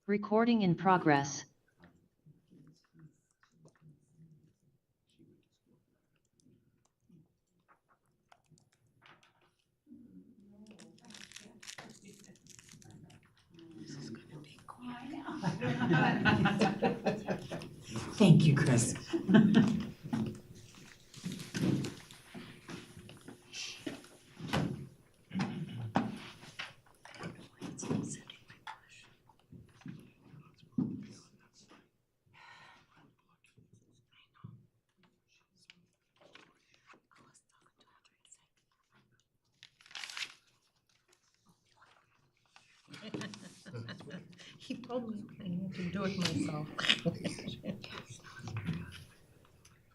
Recording in progress. Thank you, Chris. He told me I had to do it myself.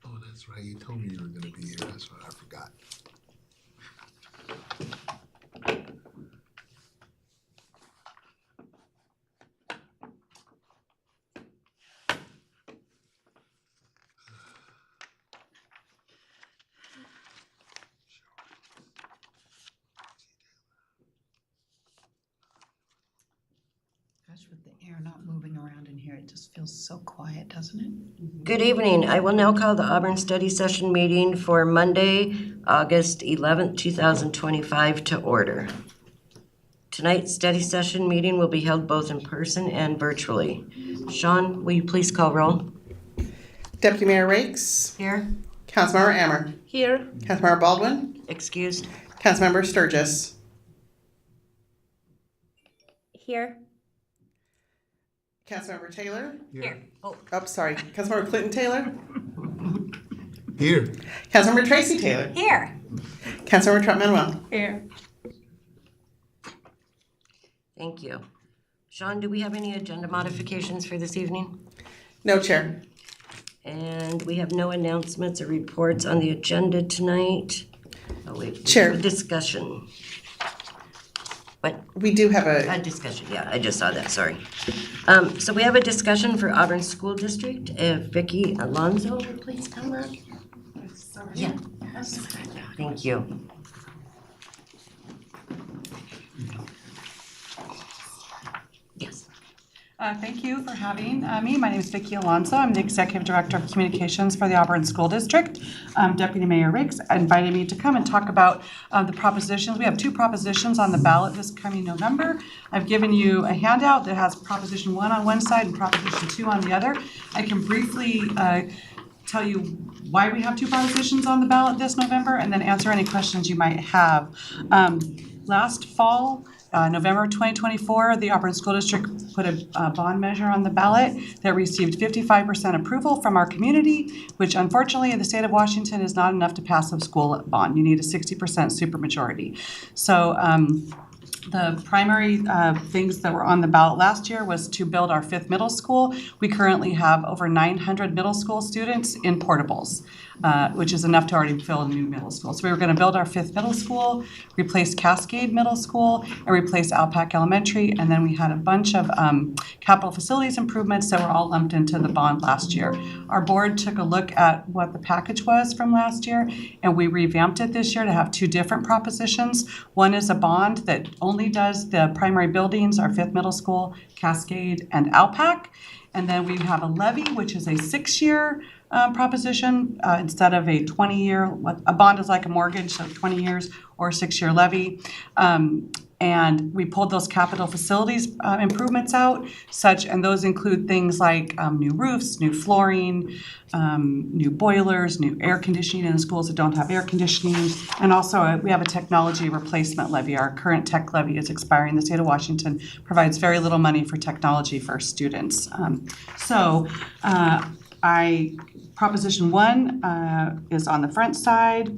Oh, that's right. You told me you were going to be here. That's right. I forgot. Gosh, with the air not moving around in here, it just feels so quiet, doesn't it? Good evening. I will now call the Auburn Study Session meeting for Monday, August 11th, 2025 to order. Tonight's study session meeting will be held both in person and virtually. Sean, will you please call roll? Deputy Mayor Rakes. Here. Councilmember Ammer. Here. Councilmember Baldwin. Excused. Councilmember Sturgis. Here. Councilmember Taylor. Here. Oh, Sorry. Councilmember Clinton Taylor. Here. Councilmember Tracy Taylor. Here. Councilmember Trump Manuel. here. Thank you. Sean, do we have any agenda modifications for this evening? No, Chair. And we have no announcements or reports on the agenda tonight. Oh, wait. we Chair. have a discussion. What? We do have A a, discussion, yeah, I just saw that, sorry. So we have a discussion for Auburn School District. If Vicki Alonso would please come up. Yeah. Thank you. Yes. Thank you for having me. My name is Vicki Alonso. I'm the Executive Director of Communications for the Auburn School District. Deputy Mayor Riggs invited me to come and talk about the propositions. We have two propositions on the ballot this coming November. I've given you a handout that has Proposition 1 on one side and Proposition 2 on the other. I can briefly tell you why we have two propositions on the ballot this November and then answer any questions you might have. Last fall, November 2024, the Auburn School District put a bond measure on the ballot that received 55% approval from our community, which unfortunately in the state of Washington is not enough to pass a school bond. You need a 60% supermajority. So the primary things that were on the ballot last year was to build our 5th middle school. We currently have over 900 middle school students in portables, which is enough to already fill a new middle school. So we were going to build our 5th middle school, replace Cascade Middle School, and replace Alpac Elementary. And then we had a bunch of capital facilities improvements that were all lumped into the bond last year. Our board took a look at what the package was from last year, and we revamped it this year to have two different propositions. One is a bond that only does the primary buildings, our 5th middle school, Cascade, and Alpac. And then we have a levy, which is a 6-year proposition instead of a 20-year. A bond is like a mortgage, so 20 years or 6-year levy. And we pulled those capital facilities improvements out, and those include things like new roofs, new flooring, new boilers, new air conditioning in the schools that don't have air conditioning. And also we have a technology replacement levy. Our current tech levy is expiring. The state of Washington provides very little money for technology for students. Proposition 1 is on the front side,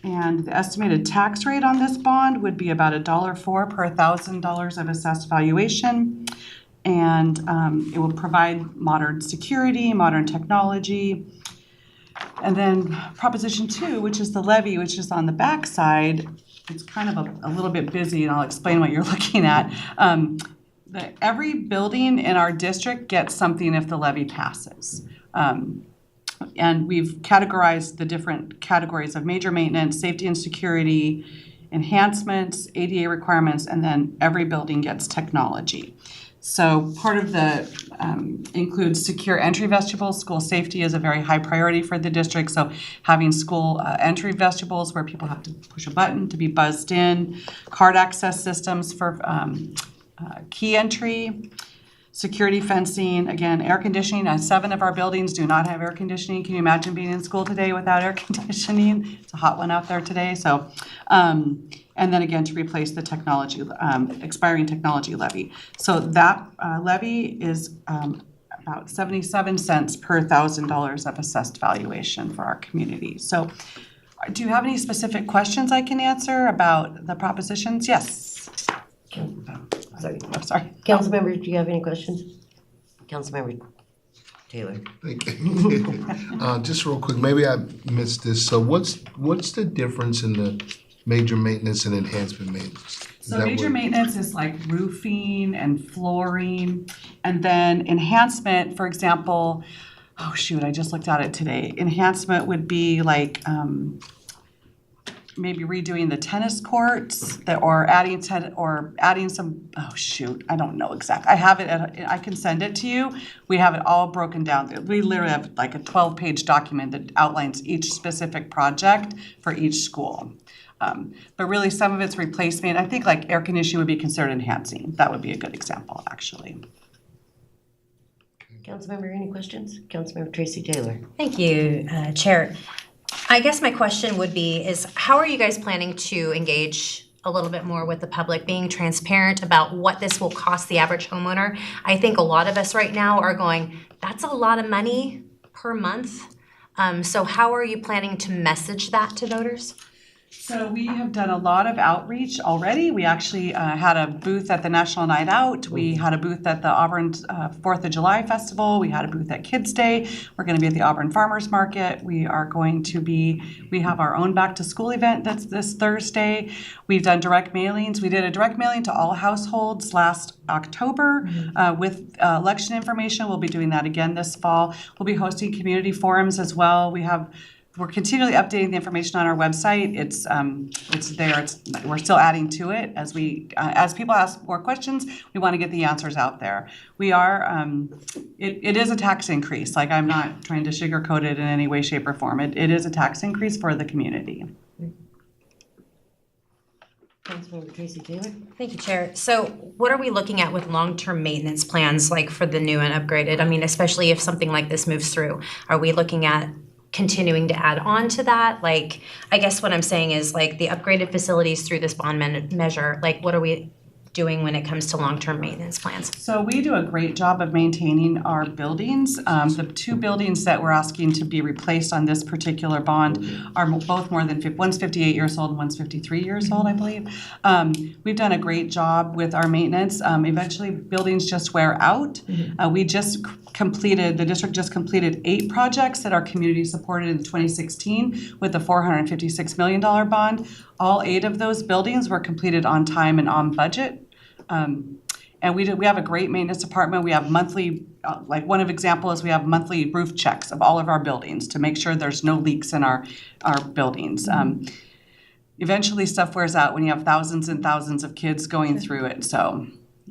and the estimated tax rate on this bond would be about $1.04 per $1,000 of assessed valuation. And it will provide modern security, modern technology. And then Proposition 2, which is the levy, which is on the back side, it's kind of a little bit busy, and I'll explain what you're looking at. Every building in our district gets something if the levy passes. And we've categorized the different categories of major maintenance, safety and security, enhancements, ADA requirements, and then every building gets technology. So part of the includes secure entry vestibules. School safety is a very high priority for the district. So having school entry vestibules where people have to push a button to be buzzed in, card access systems for key entry, security fencing, again, air conditioning. 7 of our buildings do not have air conditioning. Can you imagine being in school today without air conditioning? It's a hot one out there today. So, and then again, to replace the technology, expiring technology levy. So that levy is about 77 cents per $1,000 of assessed valuation for our community. So do you have any specific questions I can answer about the propositions? Yes. Sorry. I'm sorry. Councilmember, do you have any questions? Councilmember Taylor. Thank you. Just real quick, maybe I missed this. So what's the difference in the major maintenance and enhancement maintenance? So major maintenance is like roofing and flooring, and then enhancement, for example, oh shoot, I just looked at it today. Enhancement would be like maybe redoing the tennis courts or adding some, oh shoot, I don't know exactly. I have it, I can send it to you. We have it all broken down. We literally have like a 12-page document that outlines each specific project for each school. But really some of it's replacement. I think like air conditioning would be considered enhancing. That would be a good example, actually. Councilmember, any questions? Councilmember Tracy Taylor. Thank you, Chair. I guess my question would be is how are you guys planning to engage a little bit more with the public, being transparent about what this will cost the average homeowner? I think a lot of us right now are going, that's a lot of money per month. So how are you planning to message that to voters? So we have done a lot of outreach already. We actually had a booth at the National Night Out. We had a booth at the Auburn 4th of July Festival. We had a booth at Kids Day. We're going to be at the Auburn Farmers Market. We have our own back to school event that's this Thursday. We've done direct mailings. We did a direct mailing to all households last October with election information. We'll be doing that again this fall. We'll be hosting community forums as well. We're continually updating the information on our website. It's there. We're still adding to it as people ask more questions. We want to get the answers out there. We are. It is a tax increase. Like I'm not trying to sugarcoat it in any way, shape, or form. It is a tax increase for the community. Councilmember Tracy Taylor. Thank you, Chair. So what are we looking at with long-term maintenance plans like for the new and upgraded? I mean, especially if something like this moves through. Are we looking at continuing to add on to that? Like, I guess what I'm saying is like the upgraded facilities through this bond measure, like what are we doing when it comes to long-term maintenance plans? So we do a great job of maintaining our buildings. The 2 buildings that we're asking to be replaced on this particular bond are both more than one's 58 years old and one's 53 years old, I believe. We've done a great job with our maintenance. Eventually, buildings just wear out. The district just completed 8 projects that our community supported in 2016 with a $456 million bond. All 8 of those buildings were completed on time and on budget. And we have a great maintenance department. We have monthly, like one example is we have monthly roof checks of all of our buildings to make sure there's no leaks in our buildings. Eventually stuff wears out when you have thousands and thousands of kids going through it. So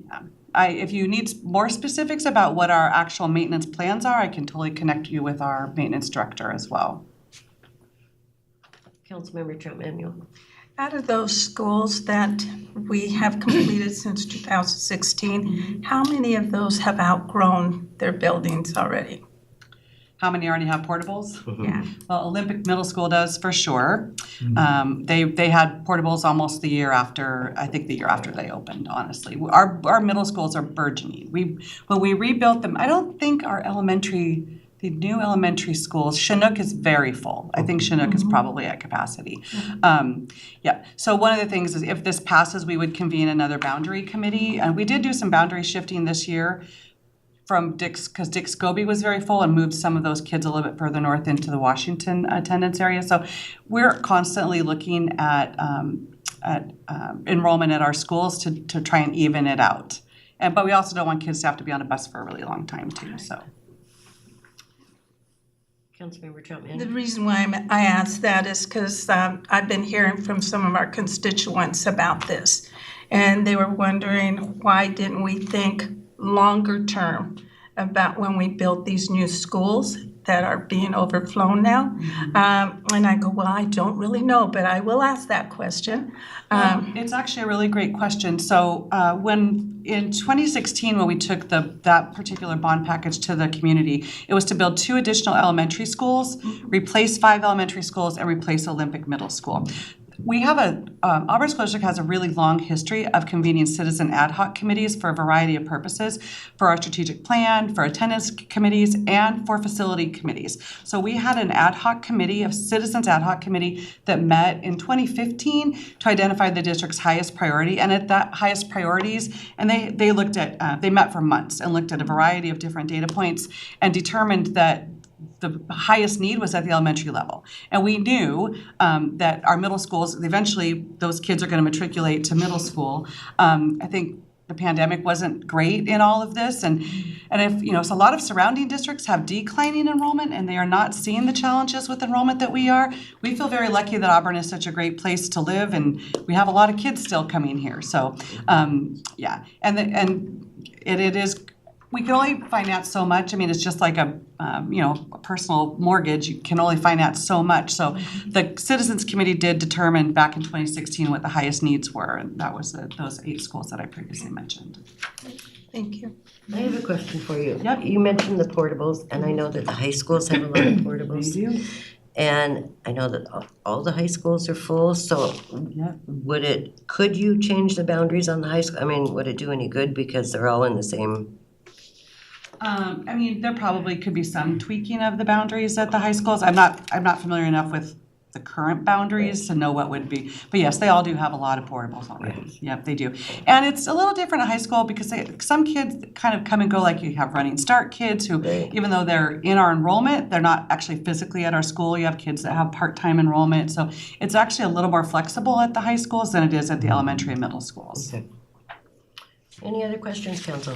yeah. If you need more specifics about what our actual maintenance plans are, I can totally connect you with our maintenance director as well. Councilmember Trump Manuel. Out of those schools that we have completed since 2016, how many of those have outgrown their buildings already? How many already have portables? Yeah. Well, Olympic Middle School does for sure. They had portables almost the year after they opened, honestly. Our middle schools are burgeoning. When we rebuilt them, I don't think the new elementary schools, Chinook is very full. I think Chinook is probably at capacity. So one of the things is if this passes, we would convene another boundary committee. And we did do some boundary shifting this year from because Dick Scobie was very full and moved some of those kids a little bit further north into the Washington attendance area. So we're constantly looking at enrollment at our schools to try and even it out. But we also don't want kids to have to be on a bus for a really long time too. So. Councilmember Trump. The reason why I asked that is because I've been hearing from some of our constituents about this. And they were wondering, why didn't we think longer term about when we build these new schools that are being overflown now? And I go, well, I don't really know, but I will ask that question. It's actually a really great question. So when in 2016, when we took that particular bond package to the community, it was to build 2 additional elementary schools, replace 5 elementary schools, and replace Olympic Middle School. We have Auburn School District has a really long history of convening citizen ad hoc committees for a variety of purposes, for our strategic plan, for attendance committees, and for facility committees. So we had an ad hoc committee, a citizens ad hoc committee that met in 2015 to identify the district's highest priority. And at that highest priorities, and they looked at, they met for months and looked at a variety of different data points and determined that the highest need was at the elementary level. And we knew that our middle schools, eventually those kids are going to matriculate to middle school. I think the pandemic wasn't great in all of this. And if, so a lot of surrounding districts have declining enrollment and they are not seeing the challenges with enrollment that we are. We feel very lucky that Auburn is such a great place to live and we have a lot of kids still coming here. So, yeah. And it is, we can only finance so much. I mean, it's just like a personal mortgage. You can only finance so much. So the Citizens Committee did determine back in 2016 what the highest needs were, and that was those 8 schools that I previously mentioned. Thank you. I have a question for you. Yep. You mentioned the portables, and I know that the high schools have a lot of portables. They do. And I know that all the high schools are full, so Yep. could you change the boundaries on the high school? I mean, would it do any good because they're all in the same? I mean, there probably could be some tweaking of the boundaries at the high schools. I'm not familiar enough with the current boundaries to know what would be. But yes, they all do have a lot of portables already. Yes. Yep, they do. And it's a little different at high school because some kids kind of come and go, like you have running start kids who, Right. even though they're in our enrollment, they're not actually physically at our school. You have kids that have part-time enrollment. So it's actually a little more flexible at the high schools than it is at the elementary and middle schools. Okay. Any other questions, council?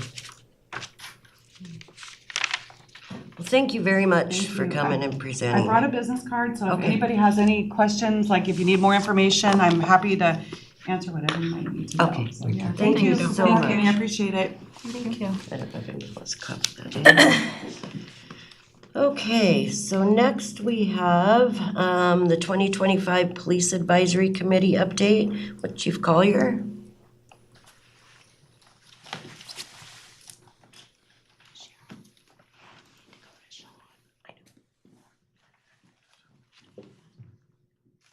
Well, thank you very much for coming and I presenting. brought a business card, so if Okay. anybody has any questions, like if you need more information, I'm happy to answer whatever you might need to know. Okay. So, yeah. Thank you so Thank you, Amy, I much. appreciate it. Thank you. I don't know if anyone wants to copy that. Okay, so next we have the 2025 Police Advisory Committee update with Chief Collier.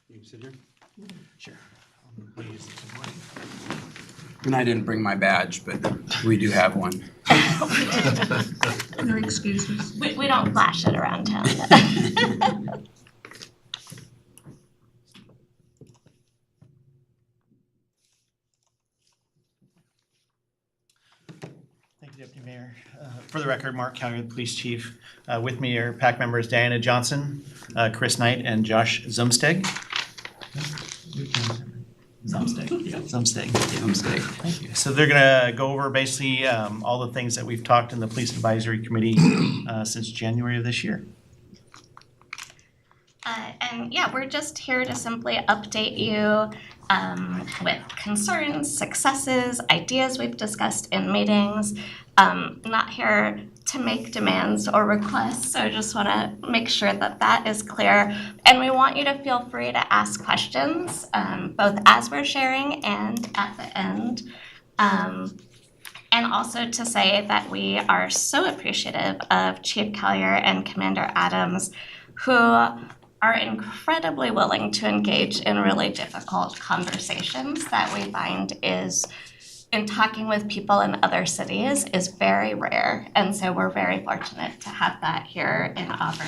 You sit here? Sure. I'll use this one. And I didn't bring my badge, but we do have one. No excuses. We don't flash it around town. Thank you, Deputy Mayor. For the record, Mark Callier, the Police Chief. With me are PAC members Diana Johnson, Chris Knight, and Josh Zumsteg. Zumsteg, yeah, Zumsteg. Mistake. Thank you. So they're gonna go over basically all the things that we've talked in the Police Advisory Committee since January of this year. And yeah, we're just here to simply update you with concerns, successes, ideas we've discussed in meetings. Not here to make demands or requests, so I just want to make sure that that is clear. And we want you to feel free to ask questions, both as we're sharing and at the end. And also to say that we are so appreciative of Chief Collier and Commander Adams, who are incredibly willing to engage in really difficult conversations that we find is, in talking with people in other cities, is very rare. And so we're very fortunate to have that here in Auburn.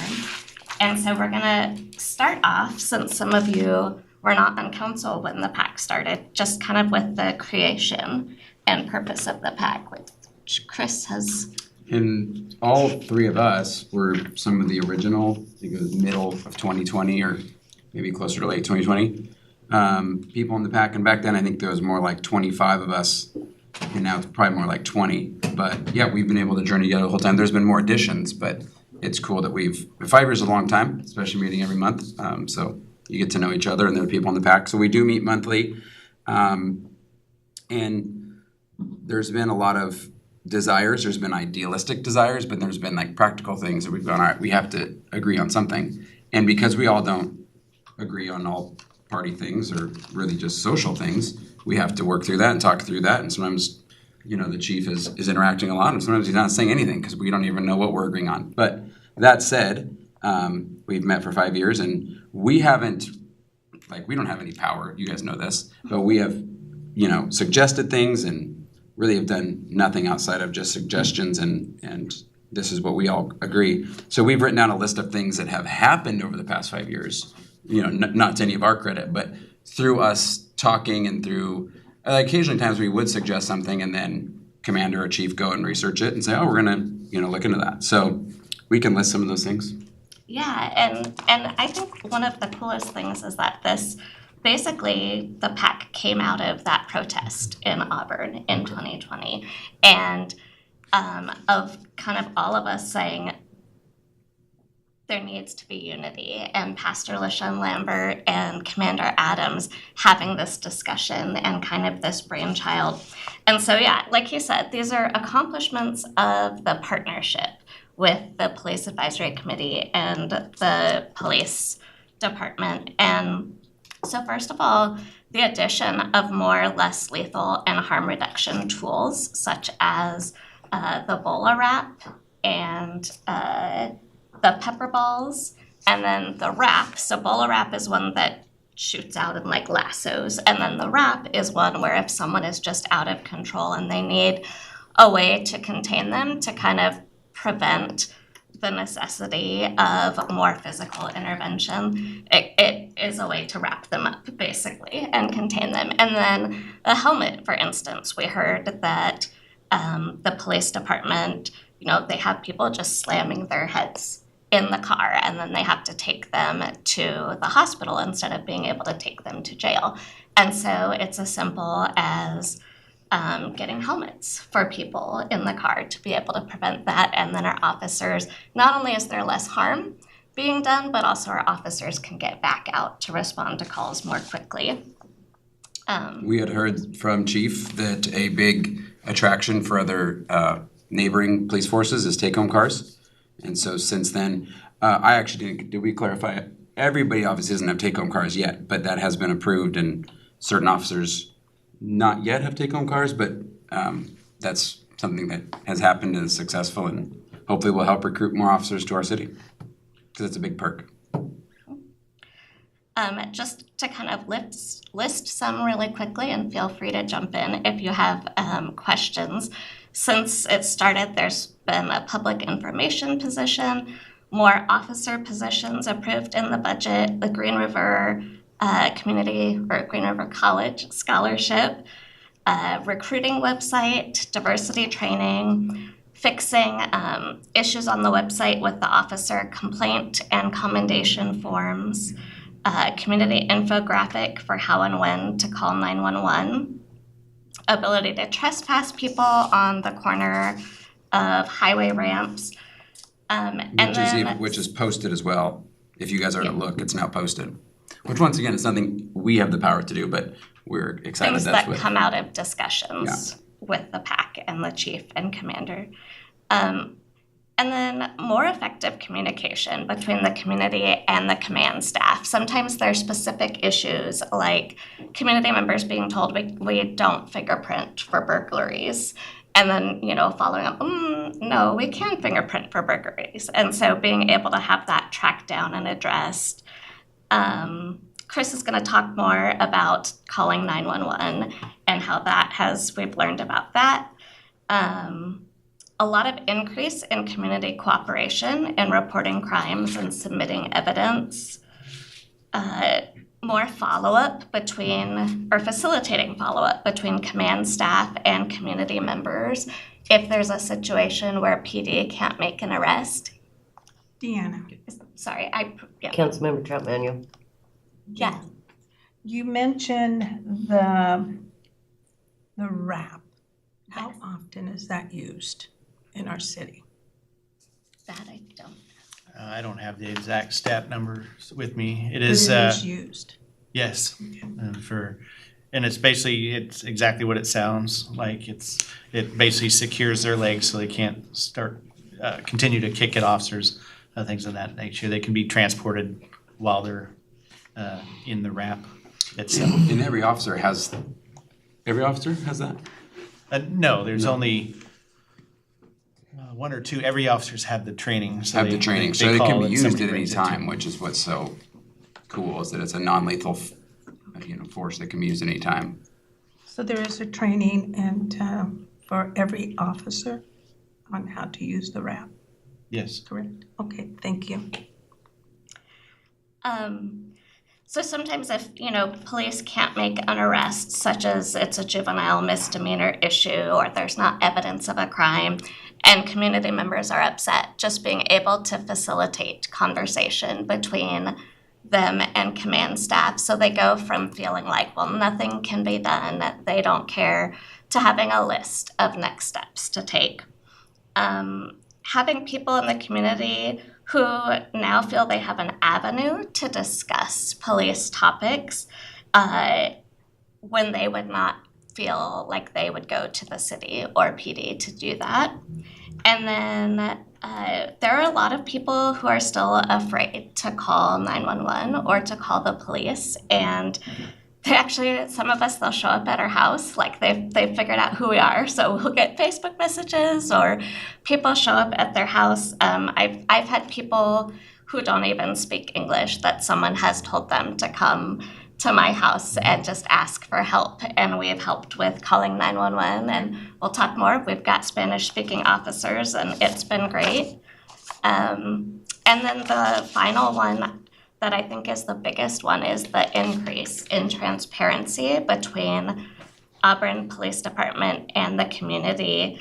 And so we're gonna start off, since some of you were not on council when the PAC started, just kind of with the creation and purpose of the PAC, which Chris has. And all 3 of us were some of the original, I think it was middle of 2020 or maybe closer to late 2020. People in the PAC, and back then I think there was more like 25 of us, and now it's probably more like 20. But yeah, we've been able to journey together the whole time. There's been more additions, but it's cool that 5 years is a long time, especially meeting every month. So you get to know each other and there are people in the PAC. So we do meet monthly. And there's been a lot of desires, there's been idealistic desires, but there's been like practical things that we've gone, all right, we have to agree on something. And because we all don't agree on all party things or really just social things, we have to work through that and talk through that. And sometimes, the chief is interacting a lot, and sometimes he's not saying anything because we don't even know what we're agreeing on. But that said, we've met for 5 years, and we haven't, we don't have any power. You guys know this, but we have, suggested things and really have done nothing outside of just suggestions, and this is what we all agree. So we've written down a list of things that have happened over the past 5 years. Not to any of our credit, but through us talking and through. Occasionally times we would suggest something and then commander or chief go and research it and say, oh, we're gonna, look into that. So we can list some of those things. Yeah, and I think one of the coolest things is that this, basically, the PAC came out of that protest in Auburn in 2020. And of kind of all of us saying, there needs to be unity, and Pastor LaShawn Lambert and Commander Adams having this discussion and kind of this brainchild. And so, yeah, like you said, these are accomplishments of the partnership with the Police Advisory Committee and the police department. And so first of all, the addition of more less lethal and harm reduction tools, such as the BOLA wrap and the pepper balls, and then the wrap. So BOLA wrap is one that shoots out and lassos, and then the wrap is one where if someone is just out of control and they need a way to contain them to kind of prevent the necessity of more physical intervention, it is a way to wrap them up basically and contain them. And then the helmet, for instance, we heard that the police department, they have people just slamming their heads in the car, and then they have to take them to the hospital instead of being able to take them to jail. And so it's as simple as getting helmets for people in the car to be able to prevent that. And then our officers, not only is there less harm being done, but also our officers can get back out to respond to calls more quickly. We had heard from Chief that a big attraction for other neighboring police forces is take-home cars. And so since then, I actually did we clarify it? Everybody obviously doesn't have take-home cars yet, but that has been approved, and certain officers not yet have take-home cars, but that's something that has happened and is successful, and hopefully will help recruit more officers to our city, because it's a big perk. Just to kind of list some really quickly, and feel free to jump in if you have questions. Since it started, there's been a public information position, more officer positions approved in the budget, the Green River Community or Green River College Scholarship, recruiting website, diversity training, fixing issues on the website with the officer complaint and commendation forms, community infographic for how and when to call 911, ability to trespass people on the corner of highway ramps, which is posted as well. If you guys are to look, it's now posted. Which once again is something we have the power to do, but we're excited things that's that come out of discussions with the PAC and the chief and commander. And then more effective communication between the community and the command staff. Sometimes there's specific issues like community members being told we don't fingerprint for burglaries. And then, following up, no, we can fingerprint for burglaries. And so being able to have that tracked down and addressed. Chris is going to talk more about calling 911 and how we've learned about that. A lot of increase in community cooperation in reporting crimes and submitting evidence. More follow-up facilitating follow-up between command staff and community members if there's a situation where PD can't make an arrest. Deanna. Sorry, Councilmember Trout Manuel. Yeah. You mentioned the wrap. How often is that used in our city? That I don't. I don't have the exact stat numbers with me. It But is it is used. yes, for And it's exactly what it sounds like. It basically secures their legs so they can't continue to kick at officers, things of that nature. They can be transported while they're in the wrap itself. And every officer has that? No, there's only one or two. Every officers have the training. So So it can call be and used somebody at any brings it to time, them. which is what's so cool, is that it's a non-lethal force that can be used at any time. So there is a training and for every officer on how to use the wrap, Yes. correct? Okay, thank you. So sometimes if, police can't make an arrest, such as it's a juvenile misdemeanor issue or there's not evidence of a crime, and community members are upset, just being able to facilitate conversation between them and command staff. So they go from feeling like, well, nothing can be done, they don't care, to having a list of next steps to take. Having people in the community who now feel they have an avenue to discuss police topics when they would not feel like they would go to the city or PD to do that. And then there are a lot of people who are still afraid to call 911 or to call the police, and they actually, some of us, they'll show up at our house, like they've figured out who we are. So we'll get Facebook messages or people show up at their house. I've had people who don't even speak English that someone has told them to come to my house and just ask for help. And we've helped with calling 911, and we'll talk more. We've got Spanish-speaking officers, and it's been great. And then the final one that I think is the biggest one is the increase in transparency between Auburn Police Department and the community.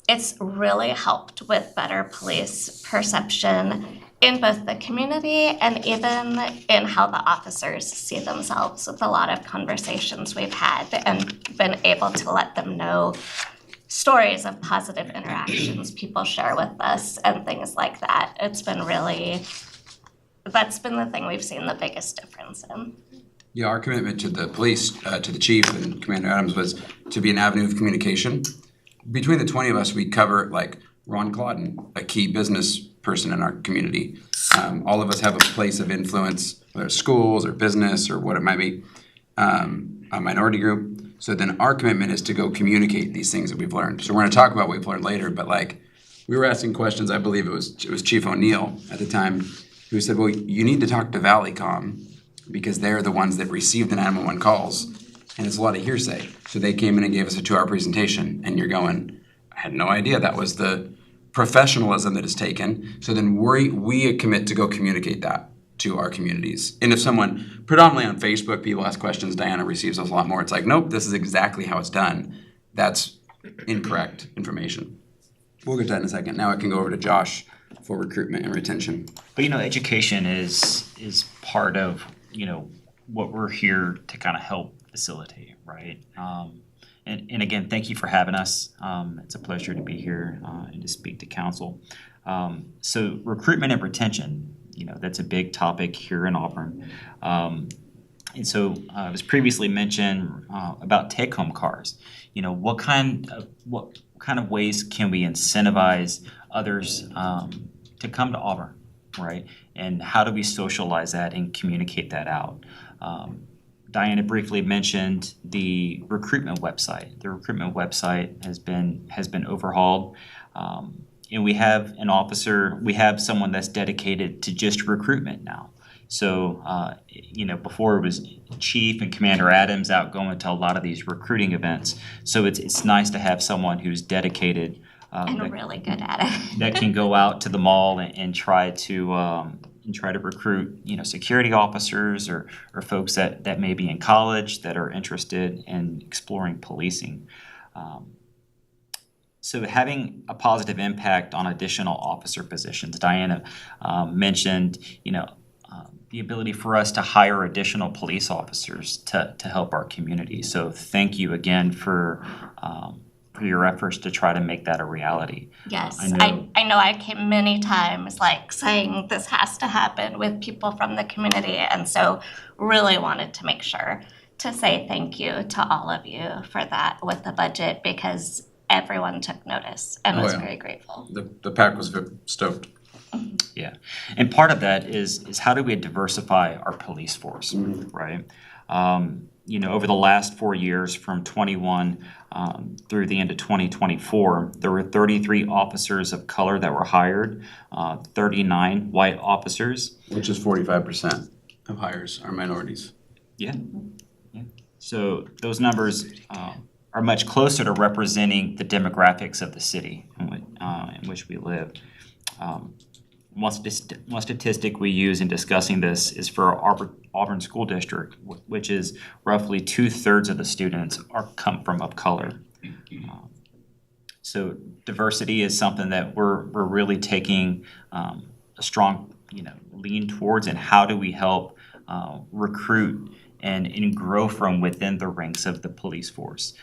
It's really helped with better police perception in both the community and even in how the officers see themselves, with a lot of conversations we've had and been able to let them know stories of positive interactions people share with us and things like that. That's been the thing we've seen the biggest difference in. Yeah, our commitment to the police, to the chief and Commander Adams, was to be an avenue of communication. Between the 20 of us, we cover, like, Ron Clawden, a key business person in our community. All of us have a place of influence, whether it's schools or business or what it might be, a minority group. So then our commitment is to go communicate these things that we've learned. So we're going to talk about what we've learned later, but we were asking questions. I believe it was Chief O'Neill at the time who said, well, you need to talk to Valleycom because they're the ones that receive the 911 calls, and it's a lot of hearsay. So they came in and gave us a 2-hour presentation, and you're going, I had no idea that was the professionalism that is taken. So then we commit to go communicate that to our communities. And if someone, predominantly on Facebook, people ask questions, Diana receives us a lot more. It's like, nope, this is exactly how it's done. That's incorrect information. We'll get to that in a second. Now I can go over to Josh for recruitment and retention. But education is part of what we're here to kind of help facilitate, right? And again, thank you for having us. It's a pleasure to be here and to speak to council. So recruitment and retention, that's a big topic here in Auburn. And so it was previously mentioned about take-home cars. What kind of ways can we incentivize others to come to Auburn, right? And how do we socialize that and communicate that out? Diana briefly mentioned the recruitment website. The recruitment website has been overhauled. And we have someone that's dedicated to just recruitment now. So, before it was Chief and Commander Adams out going to a lot of these recruiting events. So it's nice to have someone who's dedicated. And really good at it. That can go out to the mall and try to recruit, security officers or folks that may be in college that are interested in exploring policing. So having a positive impact on additional officer positions. Diana mentioned, the ability for us to hire additional police officers to help our community. So thank you again for your efforts to try to make that a reality. Yes, I know I came many times saying this has to happen with people from the community, and so really wanted to make sure to say thank you to all of you for that with the budget, because everyone took notice and Oh, was yeah. very grateful. The PAC was stoked. Yeah, and part of that is how do we diversify our police force, right? Over the last 4 years, from 21 through the end of 2024, there were 33 officers of color that were hired, 39 white officers. Which is 45% of hires are minorities. Yeah. So those numbers are much closer to representing the demographics of the city in which we live. One statistic we use in discussing this is for our Auburn School District, which is roughly 2/3 of the students come from of color. So diversity is something that we're really taking a strong lean towards, and how do we help recruit and grow from within the ranks of the police force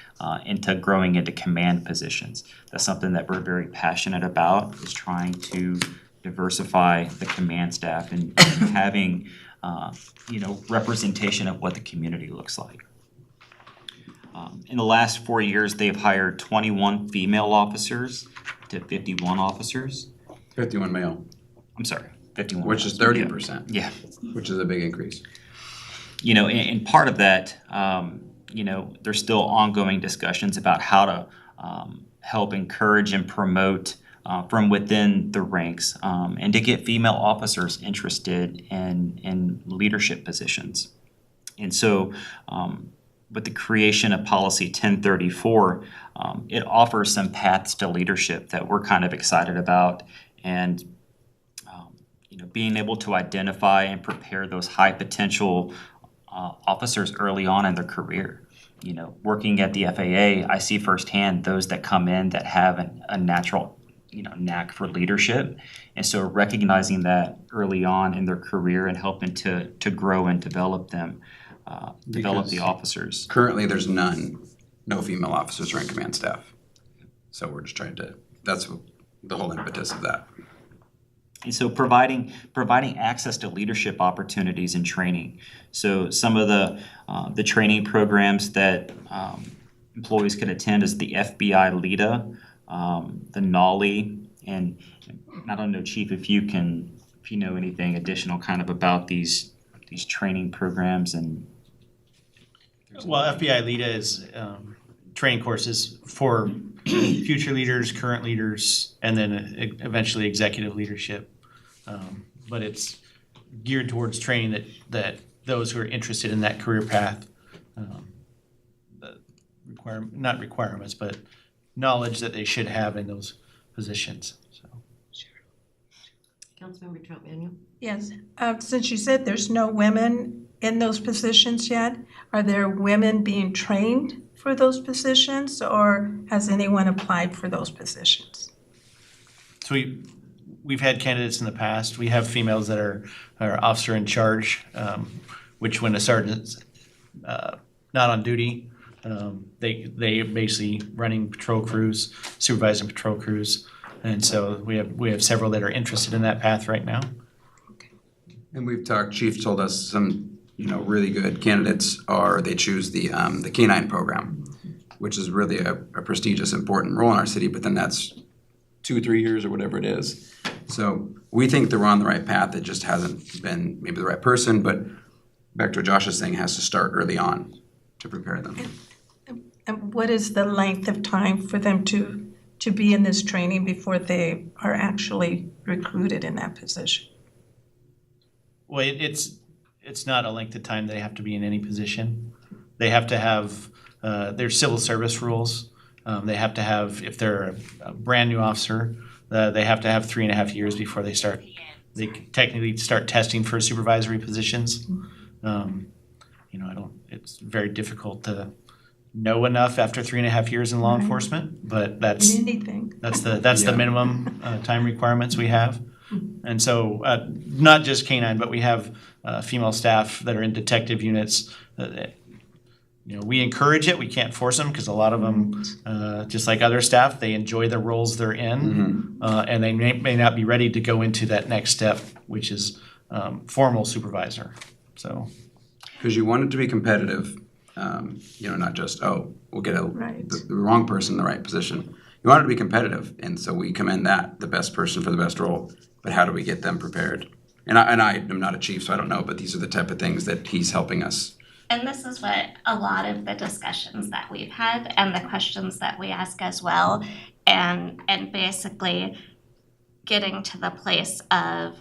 into growing into command positions. That's something that we're very passionate about, is trying to diversify the command staff and having representation of what the community looks like. In the last 4 years, they've hired 21 female officers to 51 officers. 51 male, I'm sorry, 51. which is 30%. Yeah. Which is a big increase. And part of that, there's still ongoing discussions about how to help encourage and promote from within the ranks, and to get female officers interested in leadership positions. And so with the creation of Policy 1034, it offers some paths to leadership that we're kind of excited about, and being able to identify and prepare those high potential officers early on in their career. Working at the FAA, I see firsthand those that come in that have a natural knack for leadership, and so recognizing that early on in their career and helping to grow and develop them, develop the officers. Currently, there's no female officers or in command staff. So we're just trying to, that's the whole impetus of that. And so providing access to leadership opportunities and training. So some of the training programs that employees could attend is the FBI LEDA, the NOLI, and I don't know, Chief, if you know anything additional kind of about these training programs. And Well, FBI LEDA is training courses for future leaders, current leaders, and then eventually executive leadership. But it's geared towards training that those who are interested in that career path, not requirements, but knowledge that they should have in those positions. So. Councilmember Trump Manuel? Yes, since you said there's no women in those positions yet, are there women being trained for those positions, or has anyone applied for those positions? So we've had candidates in the past. We have females that are officer in charge, which when a sergeant's not on duty, they basically running patrol crews, supervising patrol crews, and so we have several that are interested in that path right now. And we've talked, Chief told us some, really good candidates they choose the K-9 program, which is really a prestigious, important role in our city, but then that's 2-3 years or whatever it is. So we think that we're on the right path. It just hasn't been maybe the right person, but back to what Josh is saying, has to start early on to prepare them. And what is the length of time for them to be in this training before they are actually recruited in that position? Well, it's not a length of time they have to be in any position. They have to have there's civil service rules. They have to have, if they're a brand new officer, they have to have 3.5 years before they technically start testing for supervisory positions. It's very difficult to know enough after 3.5 years in law enforcement, but that's the minimum time requirements we have. And so not just K-9, but we have female staff that are in detective units. We encourage it. We can't force them because a lot of them, just like other staff, they enjoy the roles they're in, and they may not be ready to go into that next step, which is formal supervisor. So, because you want it to be competitive, not just, oh, we'll get Right. the wrong person in the right position. You want it to be competitive, and so we commend that, the best person for the best role, but how do we get them prepared? And I am not a chief, so I don't know, but these are the type of things that he's helping us. And this is what a lot of the discussions that we've had and the questions that we ask as well, and basically getting to the place of,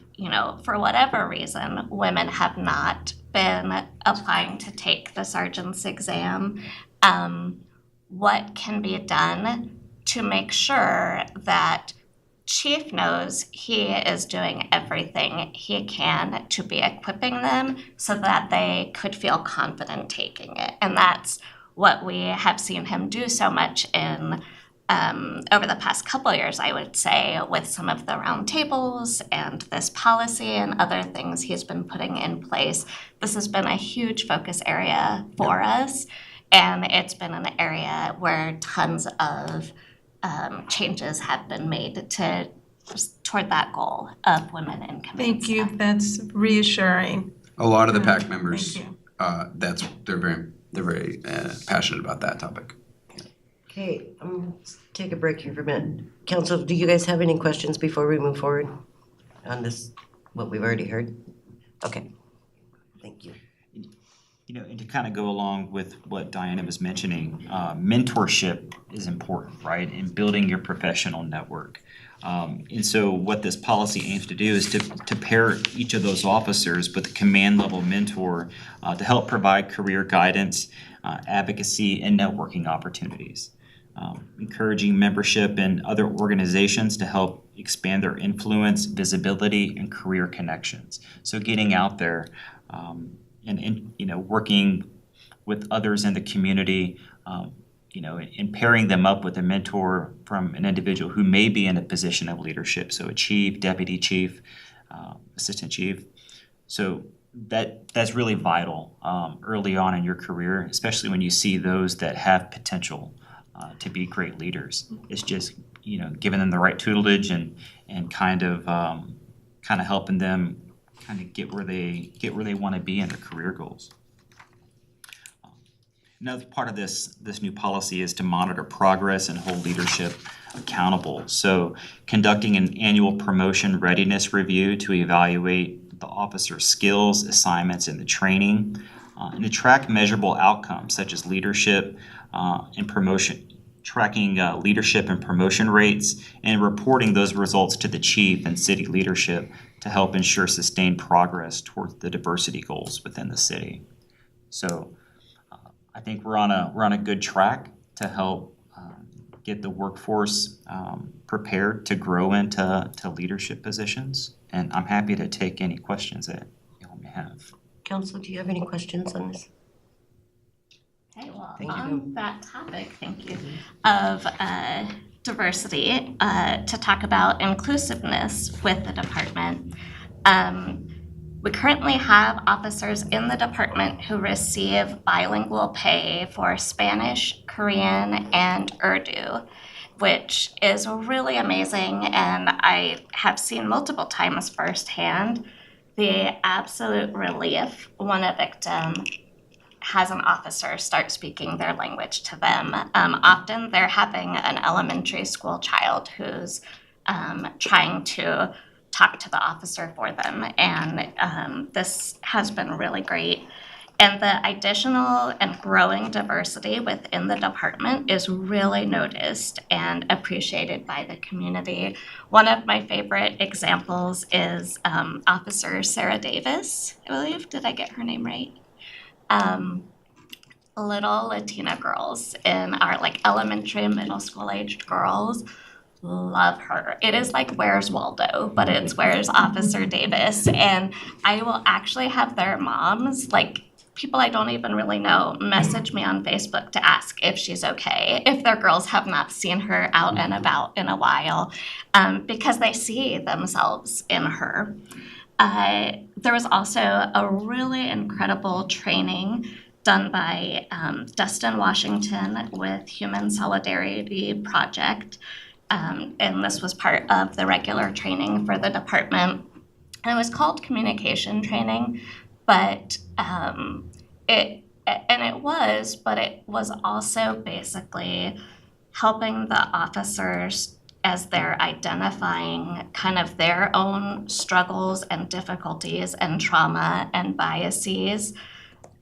for whatever reason, women have not been applying to take the sergeant's exam. What can be done to make sure that Chief knows he is doing everything he can to be equipping them so that they could feel confident taking it. And that's what we have seen him do so much in over the past couple of years, I would say, with some of the roundtables and this policy and other things he's been putting in place. This has been a huge focus area for us, and it's been an area where tons of changes have been made toward that goal of women in command. Thank you, that's reassuring. A lot of the PAC members, Thank they're very passionate about that topic. Okay, let's take a break here for a minute. Council, do you guys have any questions before we move forward on this, what we've already heard? Okay, thank you. And to kind of go along with what Diana was mentioning, mentorship is important, right? In building your professional network. And so what this policy aims to do is to pair each of those officers with a command level mentor to help provide career guidance, advocacy, and networking opportunities. Encouraging membership in other organizations to help expand their influence, visibility, and career connections. So getting out there and working with others in the community, and pairing them up with a mentor from an individual who may be in a position of leadership, so a chief, deputy chief, assistant chief. So that's really vital early on in your career, especially when you see those that have potential to be great leaders. It's just giving them the right tutelage and kind of helping them kind of get where they want to be in their career goals. Another part of this new policy is to monitor progress and hold leadership accountable. So conducting an annual promotion readiness review to evaluate the officer's skills, assignments, and the training, and to track measurable outcomes such as leadership and promotion, tracking leadership and promotion rates, and reporting those results to the chief and city leadership to help ensure sustained progress towards the diversity goals within the city. So I think we're on a good track to help get the workforce prepared to grow into leadership positions. And I'm happy to take any questions that you all may have. Council, do you have any questions on this? Okay, well, Thank you. on that topic, thank you, of diversity, to talk about inclusiveness with the department. We currently have officers in the department who receive bilingual pay for Spanish, Korean, and Urdu, which is really amazing, and I have seen multiple times firsthand the absolute relief when a victim has an officer start speaking their language to them. Often they're having an elementary school child who's trying to talk to the officer for them, and this has been really great. And the additional and growing diversity within the department is really noticed and appreciated by the community. One of my favorite examples is Officer Sarah Davis, I believe. Did I get her name right? Little Latina girls in our elementary and middle school aged girls love her. It is like Where's Waldo, but it's Where's Officer Davis. And I will actually have their moms, people I don't even really know, message me on Facebook to ask if she's okay, if their girls have not seen her out and about in a while, because they see themselves in her. There was also a really incredible training done by Dustin Washington with Human Solidarity Project. And this was part of the regular training for the department. And it was called communication training, but it and it was, but it was also basically helping the officers as they're identifying kind of their own struggles and difficulties and trauma and biases,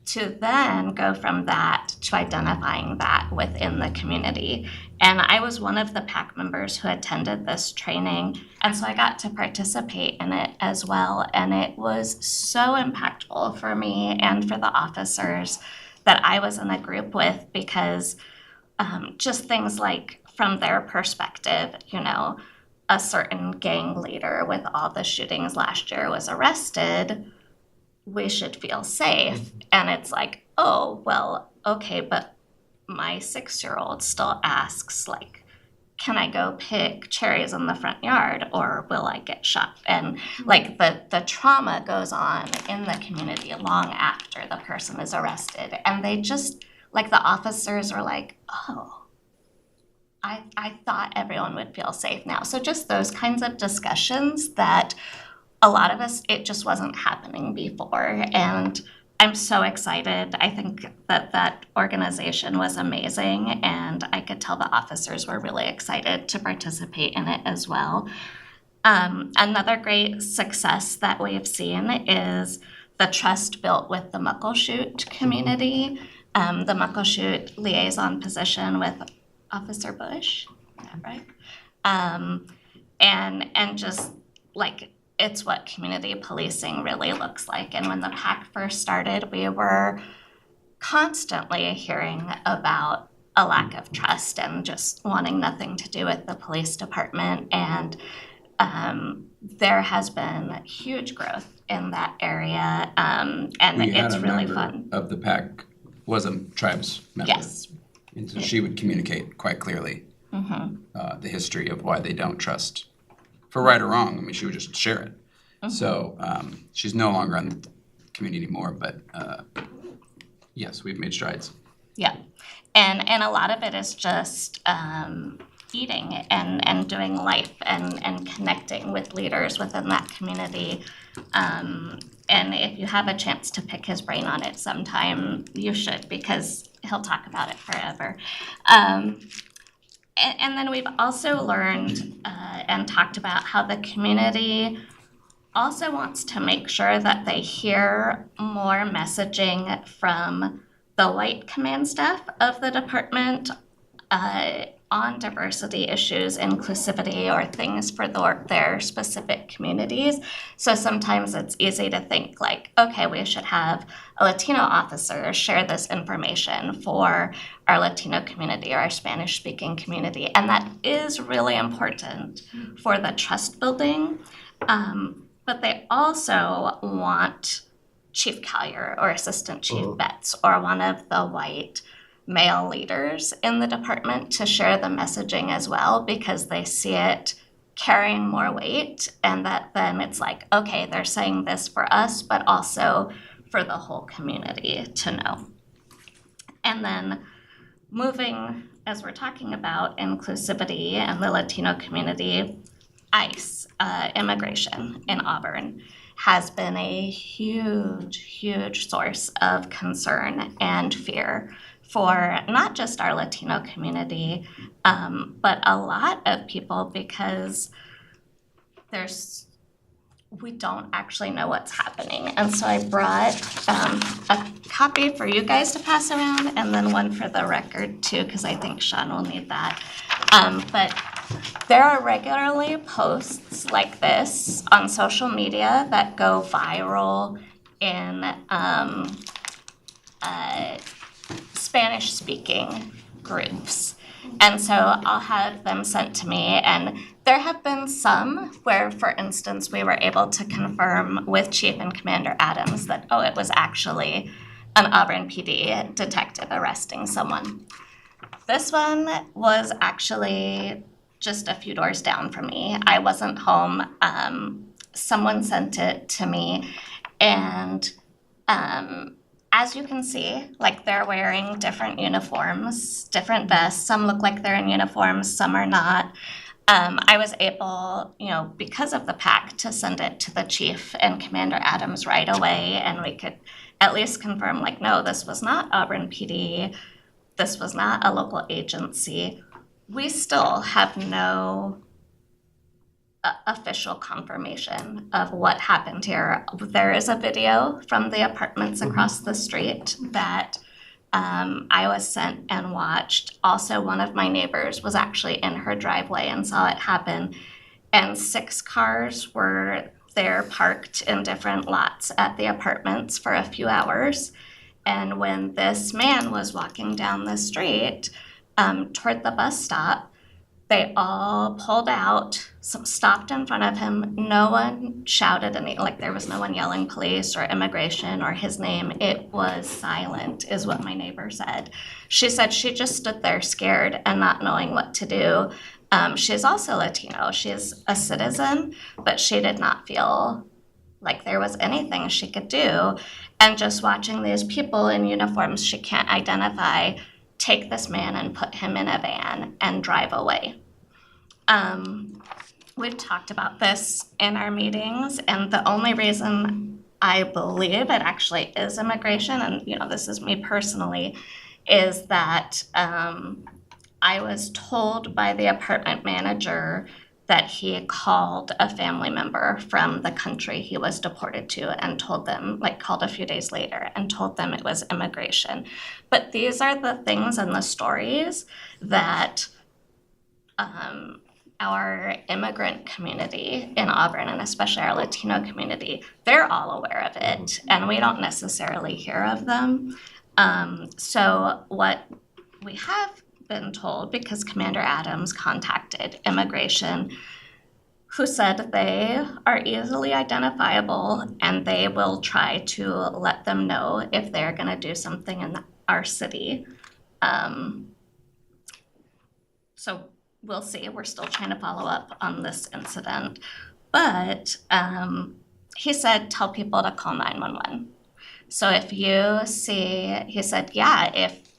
to then go from that to identifying that within the community. And I was one of the PAC members who attended this training, and so I got to participate in it as well. And it was so impactful for me and for the officers that I was in a group with, because just things like, from their perspective, you know, a certain gang leader with all the shootings last year was arrested, we should feel safe. And it's like, oh, well, okay, but my 6-year-old still asks, like, can I go pick cherries in the front yard, or will I get shot? And like the trauma goes on in the community long after the person is arrested. And they just, like, the officers are like, oh, I thought everyone would feel safe now. So just those kinds of discussions that a lot of us, it just wasn't happening before. And I'm so excited. I think that organization was amazing, and I could tell the officers were really excited to participate in it as well. Another great success that we've seen is the trust built with the Muckleshoot community. The Muckleshoot liaison position with Officer Bush, is that right? And just like, it's what community policing really looks like. And when the PAC first started, we were constantly hearing about a lack of trust and just wanting nothing to do with the police department. And there has been huge growth in that area, and it's really fun. Of the PAC was a tribes member. Yes. And so she would communicate quite clearly the history of why they don't trust, for right or wrong. I mean, she would just share it. So she's no longer on the committee anymore, but yes, we've made strides. Yeah, and a lot of it is just eating and doing life and connecting with leaders within that community. And if you have a chance to pick his brain on it sometime, you should, because he'll talk about it forever. And then we've also learned and talked about how the community also wants to make sure that they hear more messaging from the white command staff of the department on diversity issues, inclusivity, or things for their specific communities. So sometimes it's easy to think like, okay, we should have a Latino officer share this information for our Latino community or our Spanish-speaking community. And that is really important for the trust building. But they also want Chief Collier or Assistant Chief Betts or one of the white male leaders in the department to share the messaging as well, because they see it carrying more weight, and that then it's like, okay, they're saying this for us, but also for the whole community to know. And then moving, as we're talking about inclusivity and the Latino community, ICE, immigration in Auburn, has been a huge, huge source of concern and fear for not just our Latino community, but a lot of people, because we don't actually know what's happening. And so I brought a copy for you guys to pass around, and then one for the record too, because I think Sean will need that. But there are regularly posts like this on social media that go viral in Spanish-speaking groups. And so I'll have them sent to me, and there have been some where, for instance, we were able to confirm with Chief and Commander Adams that, oh, it was actually an Auburn PD detective arresting someone. This one was actually just a few doors down from me. I wasn't home. Someone sent it to me, and as you can see, like, they're wearing different uniforms, different vests. Some look like they're in uniforms, some are not. I was able, because of the PAC, to send it to the Chief and Commander Adams right away, and we could at least confirm, like, no, this was not Auburn PD, this was not a local agency. We still have no official confirmation of what happened here. There is a video from the apartments across the street that I was sent and watched. Also, one of my neighbors was actually in her driveway and saw it happen. And 6 cars were there parked in different lots at the apartments for a few hours. And when this man was walking down the street toward the bus stop, they all pulled out, stopped in front of him. No one shouted any, like there was no one yelling police or immigration or his name. It was silent, is what my neighbor said. She said she just stood there scared and not knowing what to do. She's also Latino. She's a citizen, but she did not feel like there was anything she could do. And just watching these people in uniforms she can't identify take this man and put him in a van and drive away. We've talked about this in our meetings, and the only reason I believe it actually is immigration, and this is me personally, is that I was told by the apartment manager that he called a family member from the country he was deported to and told them, called a few days later and told them it was immigration. But these are the things and the stories that our immigrant community in Auburn, and especially our Latino community, they're all aware of it, and we don't necessarily hear of them. So what we have been told, because Commander Adams contacted immigration, who said they are easily identifiable and they will try to let them know if they're going to do something in our city. So we'll see. We're still trying to follow up on this incident. But he said, tell people to call 911. So if you see, he said, yeah,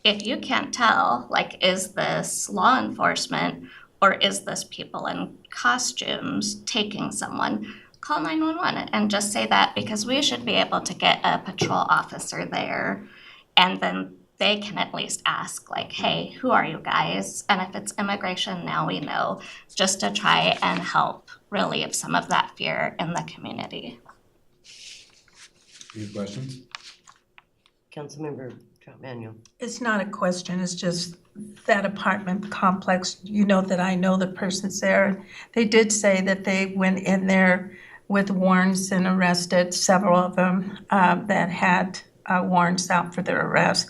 if you can't tell, is this law enforcement or is this people in costumes taking someone, call 911 and just say that, because we should be able to get a patrol officer there, and then they can at least ask, hey, who are you guys? And if it's immigration, now we know, just to try and help relieve some of that fear in the community. Any questions? Councilmember Trout Manuel. It's not a question, it's just that apartment complex, that I know the person's there. They did say that they went in there with warrants and arrested several of them that had warrants out for their arrest.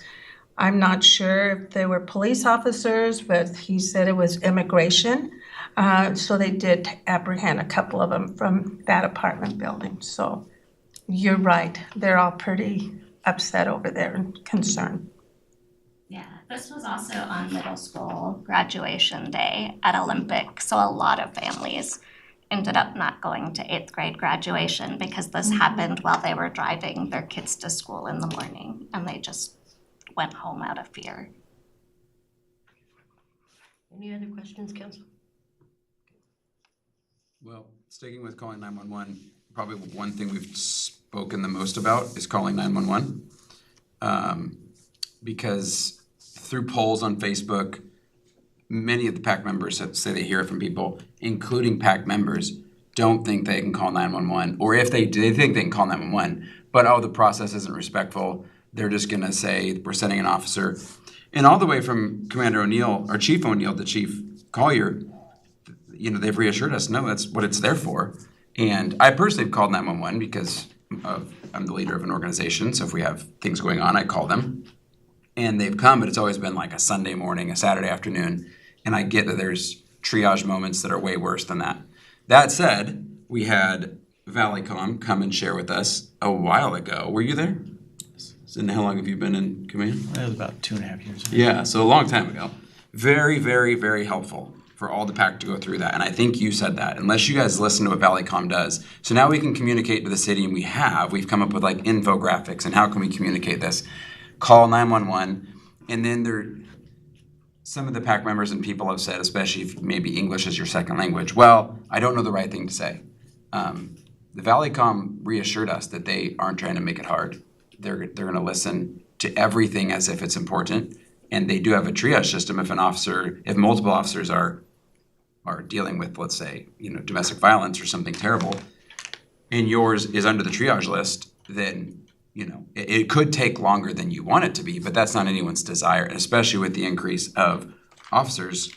I'm not sure if they were police officers, but he said it was immigration. So they did apprehend a couple of them from that apartment building. So you're right, they're all pretty upset over there and concerned. Yeah, this was also on middle school graduation day at Olympic, so a lot of families ended up not going to 8th grade graduation because this happened while they were driving their kids to school in the morning, and they just went home out of fear. Any other questions, Council? Well, sticking with calling 911, probably one thing we've spoken the most about is calling 911. Because through polls on Facebook, many of the PAC members say they hear it from people, including PAC members, don't think they can call 911, or if they do, they think they can call 911, but the process isn't respectful. They're just gonna say, we're sending an officer. And all the way from Commander O'Neill, or Chief O'Neill to Chief Collier, they've reassured us, no, that's what it's there for. And I personally have called 911 because I'm the leader of an organization, so if we have things going on, I call them. And they've come, but it's always been like a Sunday morning, a Saturday afternoon, and I get that there's triage moments that are way worse than that. That said, we had Valleycom come and share with us a while ago. Were you there? And how long have you been in command? That was about 2.5 years ago. Yeah, so a long time ago. Very, very, very helpful for all the PAC to go through that. And I think you said that, unless you guys listen to what Valleycom does. So now we can communicate to the city, and we've come up with infographics, and how can we communicate this? Call 911, and then some of the PAC members and people have said, especially if maybe English is your second language, well, I don't know the right thing to say. The Valleycom reassured us that they aren't trying to make it hard. they're gonna listen to everything as if it's important. And they do have a triage system if multiple officers are dealing with, let's say, domestic violence or something terrible, and yours is under the triage list, then, it could take longer than you want it to be, but that's not anyone's desire, and especially with the increase of officers.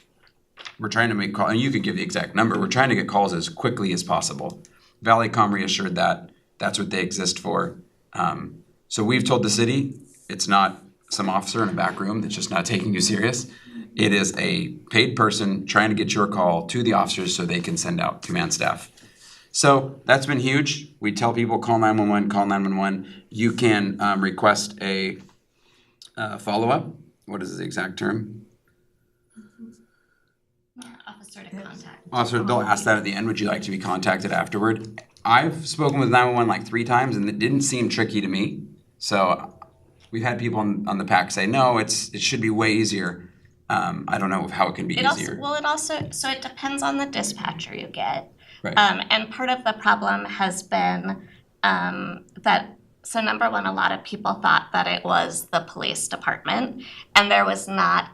We're trying to make calls, and you could give the exact number, we're trying to get calls as quickly as possible. Valleycom reassured that that's what they exist for. So we've told the city, it's not some officer in a back room that's just not taking you serious. It is a paid person trying to get your call to the officers so they can send out command staff. So that's been huge. We tell people, call 911, call 911. You can request a follow-up. What is the exact term? Officer to contact. Officer, they'll ask that at the end. Would you like to be contacted afterward? I've spoken with 911 like 3 times, and it didn't seem tricky to me. So we've had people on the PAC say, no, it should be way easier. I don't know how it can be easier. So it depends on the dispatcher you get. Right. And part of the problem has been so number one, a lot of people thought that it was the police department, and there was not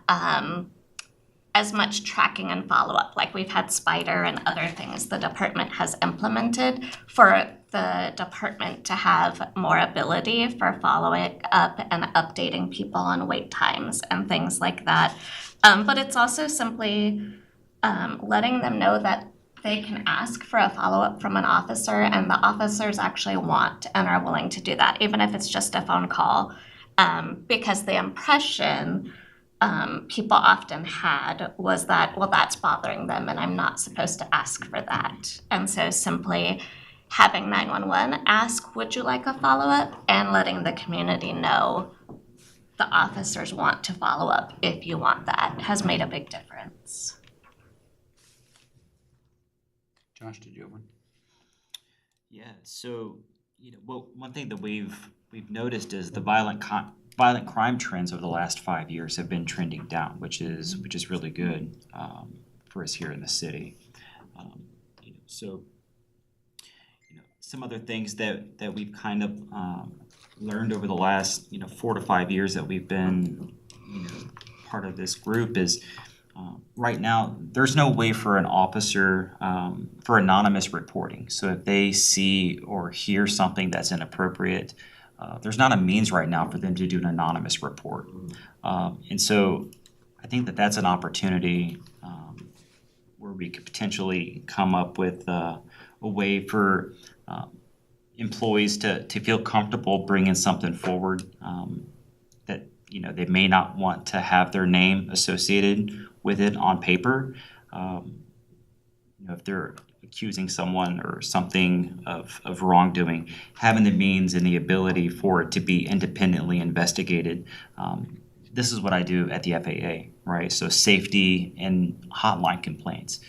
as much tracking and follow-up. Like we've had Spider and other things the department has implemented for the department to have more ability for following up and updating people on wait times and things like that. But it's also simply letting them know that they can ask for a follow-up from an officer, and the officers actually want and are willing to do that, even if it's just a phone call, because the impression people often had was that, well, that's bothering them and I'm not supposed to ask for that. And so simply having 911 ask, would you like a follow-up? And letting the community know the officers want to follow up if you want that has made a big difference. Josh, did you have one? Yeah, so, one thing that we've noticed is the violent crime trends over the last 5 years have been trending down, which is really good for us here in the city. Some other things that we've kind of learned over the last 4 to 5 years that we've been part of this group is right now there's no way for an officer for anonymous reporting. So if they see or hear something that's inappropriate, there's not a means right now for them to do an anonymous report. And so I think that that's an opportunity where we could potentially come up with a way for employees to feel comfortable bringing something forward that they may not want to have their name associated with it on paper. If they're accusing someone or something of wrongdoing, having the means and the ability for it to be independently investigated. This is what I do at the FAA, right? So safety and hotline complaints.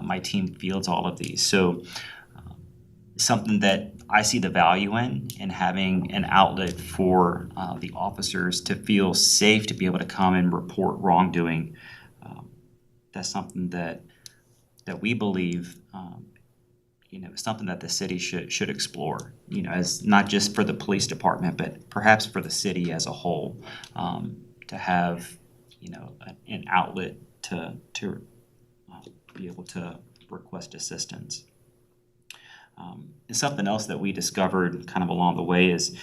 My team fields all of these. So something that I see the value in having an outlet for the officers to feel safe to be able to come and report wrongdoing. That's something that we believe something that the city should explore, as not just for the police department, but perhaps for the city as a whole, to have, an outlet to be able to request assistance. And something else that we discovered kind of along the way is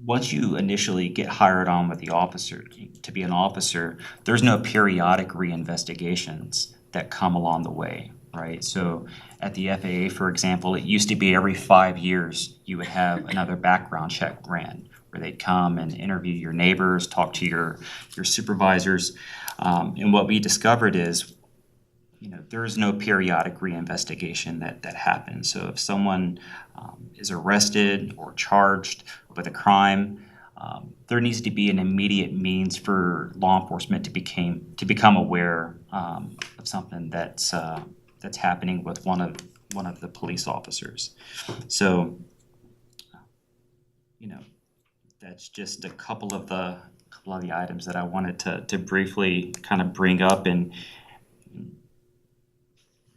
once you initially get hired on with the officer to be an officer, there's no periodic reinvestigations that come along the way, right? So at the FAA, for example, it used to be every 5 years you would have another background check ran where they'd come and interview your neighbors, talk to your supervisors. And what we discovered is there is no periodic reinvestigation that happens. So if someone is arrested or charged with a crime, there needs to be an immediate means for law enforcement to become aware of something that's happening with one of the police officers. So, that's just a couple of the items that I wanted to briefly kind of bring up, and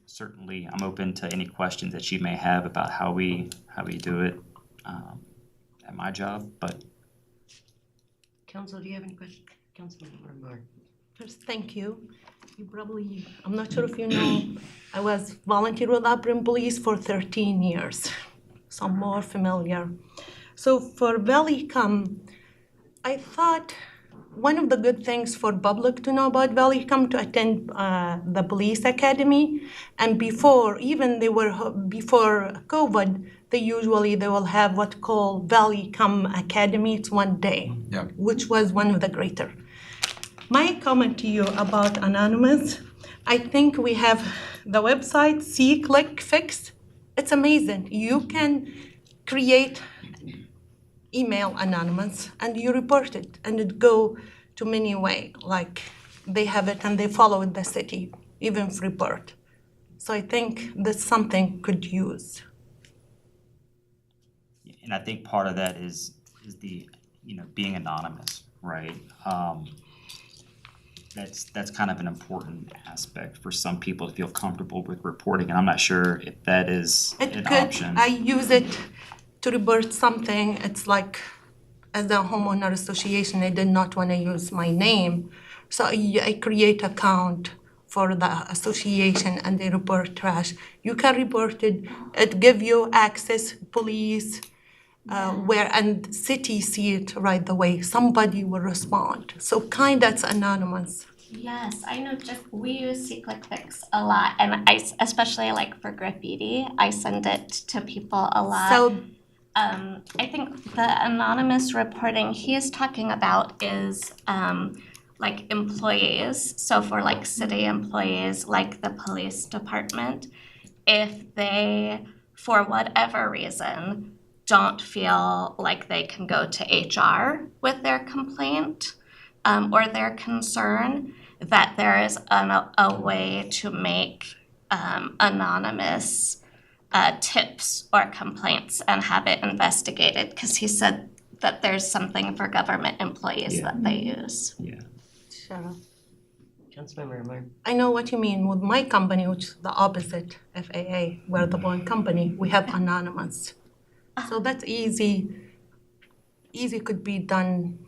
certainly I'm open to any questions that you may have about how we do it at my job, but Council, do you have any questions? Councilmember Moore. First, thank you. I'm not sure if you know, I was volunteer with Auburn Police for 13 years, so I'm more familiar. So for Valley-Com, I thought one of the good things for public to know about Valley-Com to attend the police academy, and before COVID, they will have what called Valley-Com Academy. It's one day, which was one of the greater. My comment to you about Anonymous, I think we have the website, See, Click, Fix. It's amazing. You can create email Anonymous and you report it and it go to many way, like they have it and they follow the city, even report. So I think that's something could use. and I think part of that is the, being anonymous, right? That's kind of an important aspect for some people to feel comfortable with reporting, and I'm not sure if that is an option. I use it to report something. It's like, as a homeowner association, I did not want to use my name, so I create account for the association and they report trash. You can report it. It give you access, police, and city see it right away. Somebody will respond. So that's anonymous. Yes, I know we use SeeClickFix a lot, and especially like for graffiti, I send it to people a lot. So I think the anonymous reporting he is talking about is like employees. So for like city employees, like the police department, if they, for whatever reason, don't feel like they can go to HR with their complaint or their concern, that there is a way to make anonymous tips or complaints and have it investigated, because he said that there's something for government employees that they use. Yeah. Sure. Councilmember Moore. I know what you mean with my company, which is the opposite, FAA. We're the one company. We have anonymous. So that's easy could be done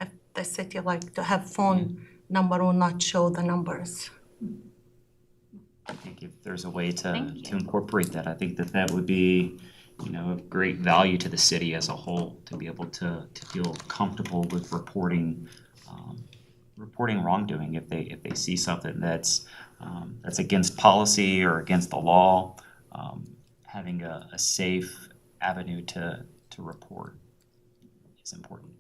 if the city like to have phone number will not show the numbers. I think if there's a way to incorporate that, I think that would be, of great value to the city as a whole, to be able to feel comfortable with reporting wrongdoing if they see something that's against policy or against the law. Having a safe avenue to report is important.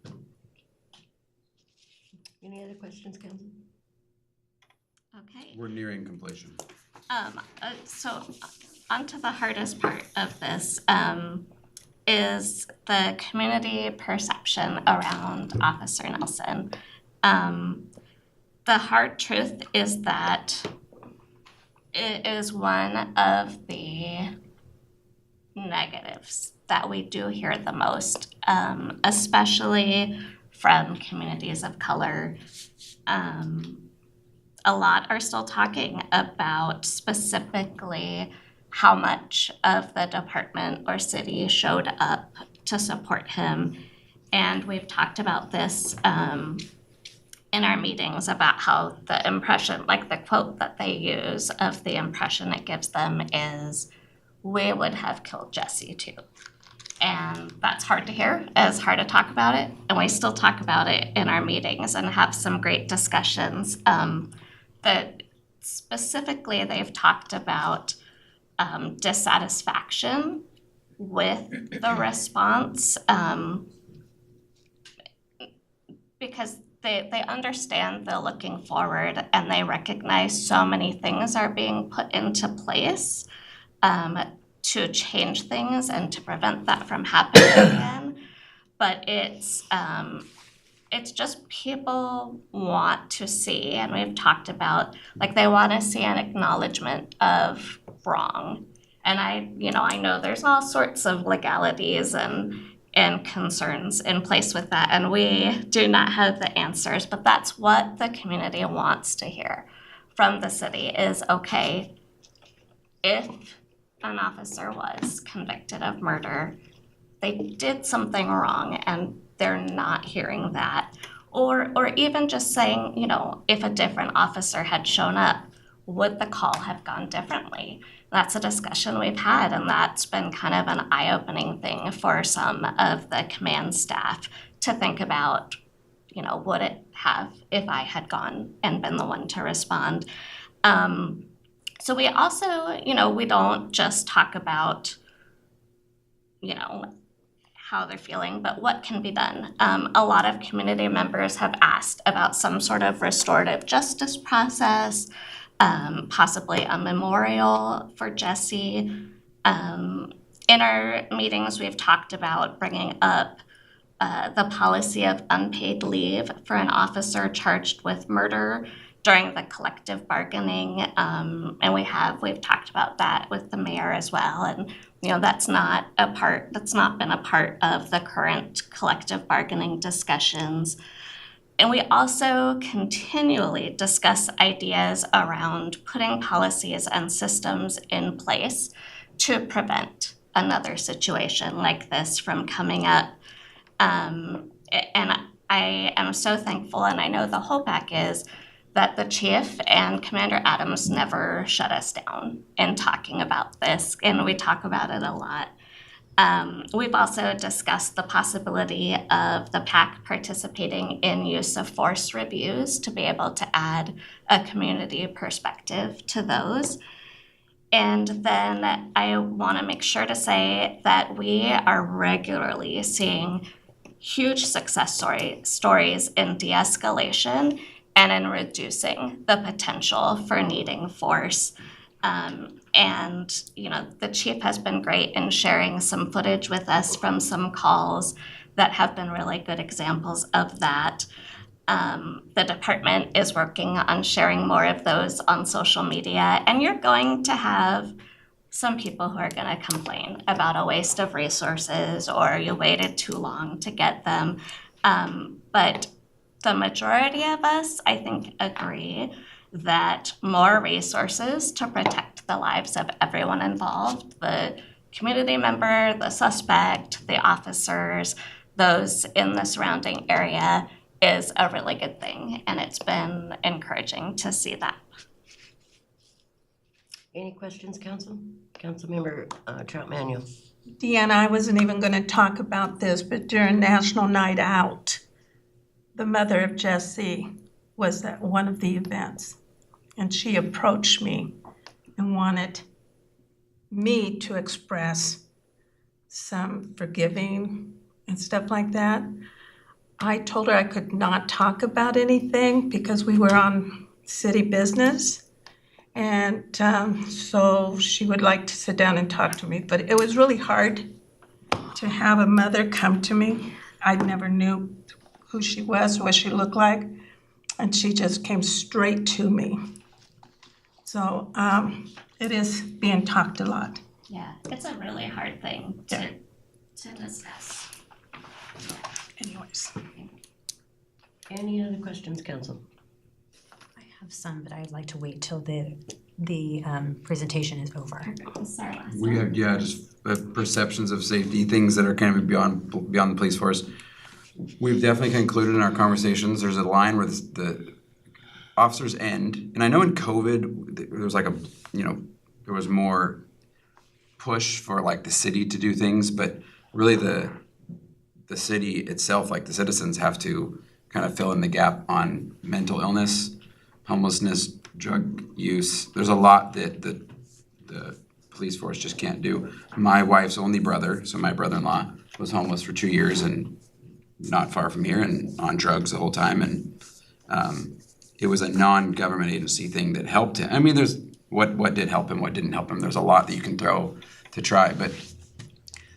Any other questions, Council? Okay. We're nearing completion. So onto the hardest part of this is the community perception around Officer Nelson. The hard truth is that it is one of the negatives that we do hear the most, especially from communities of color. A lot are still talking about specifically how much of the department or city showed up to support him. And we've talked about this in our meetings about how the impression, like the quote that they use of the impression it gives them is, "We would have killed Jesse too." And that's hard to hear, it's hard to talk about it, and we still talk about it in our meetings and have some great discussions. That specifically they've talked about dissatisfaction with the response, because they understand they're looking forward and they recognize so many things are being put into place to change things and to prevent that from happening again. But it's just people want to see, and we've talked about, like, they want to see an acknowledgement of wrong. And I know there's all sorts of legalities and concerns in place with that, and we do not have the answers, but that's what the community wants to hear from the city is, okay, if an officer was convicted of murder, they did something wrong and they're not hearing that. Or even just saying, if a different officer had shown up, would the call have gone differently? That's a discussion we've had, and that's been kind of an eye-opening thing for some of the command staff to think about, would it have if I had gone and been the one to respond? So we also, we don't just talk about, how they're feeling, but what can be done. A lot of community members have asked about some sort of restorative justice process, possibly a memorial for Jesse. In our meetings, we've talked about bringing up the policy of unpaid leave for an officer charged with murder during the collective bargaining, and we've talked about that with the mayor as well. And that's not been a part of the current collective bargaining discussions. And we also continually discuss ideas around putting policies and systems in place to prevent another situation like this from coming up. And I am so thankful, and I know the whole pack is, that the chief and Commander Adams never shut us down in talking about this, and we talk about it a lot. We've also discussed the possibility of the PAC participating in use of force reviews to be able to add a community perspective to those. And then I want to make sure to say that we are regularly seeing huge success stories in de-escalation and in reducing the potential for needing force. And the chief has been great in sharing some footage with us from some calls that have been really good examples of that. The department is working on sharing more of those on social media, and you're going to have some people who are going to complain about a waste of resources or you waited too long to get them. But the majority of us, I think, agree that more resources to protect the lives of everyone involved, the community member, the suspect, the officers, those in the surrounding area, is a really good thing. And it's been encouraging to see that. Any questions, Council? Councilmember Trout Manuel. Deanna, I wasn't even going to talk about this, but during National Night Out, the mother of Jesse was at one of the events, and she approached me and wanted me to express some forgiving and stuff like that. I told her I could not talk about anything because we were on city business. And so she would like to sit down and talk to me. But it was really hard to have a mother come to me. I never knew who she was, what she looked like. And she just came straight to me. So it is being talked a lot. Yeah, it's a really hard thing to discuss. Anyways. Any other questions, Council? I have some, but I'd like to wait till the presentation is over. Sorry. We have, just perceptions of safety, things that are kind of beyond the police force. We've definitely concluded in our conversations, there's a line where the officers end, and I know in COVID, there was there was more push for like the city to do things, but really the city itself, like the citizens, have to kind of fill in the gap on mental illness, homelessness, drug use. There's a lot that the police force just can't do. My wife's only brother, so my brother-in-law, was homeless for 2 years and not far from here and on drugs the whole time. And it was a non-government agency thing that helped him. I mean, there's what did help him, what didn't help him. There's a lot that you can throw to try, but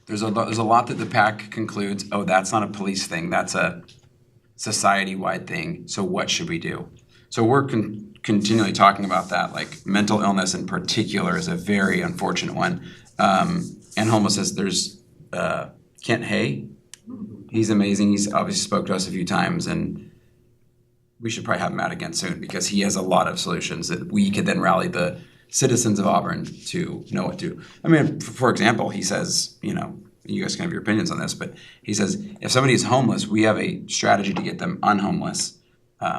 there's a lot that the PAC concludes, oh, that's not a police thing, that's a society-wide thing, so what should we do? So we're continually talking about that, like mental illness in particular is a very unfortunate one. And homelessness, there's Kent Hay, he's amazing, he's obviously spoke to us a few times, and we should probably have him out again soon because he has a lot of solutions that we could then rally the citizens of Auburn to know what to do. I mean, for example, he says, you you guys can have your opinions on this, but he says, if somebody is homeless, we have a strategy to get them unhomeless,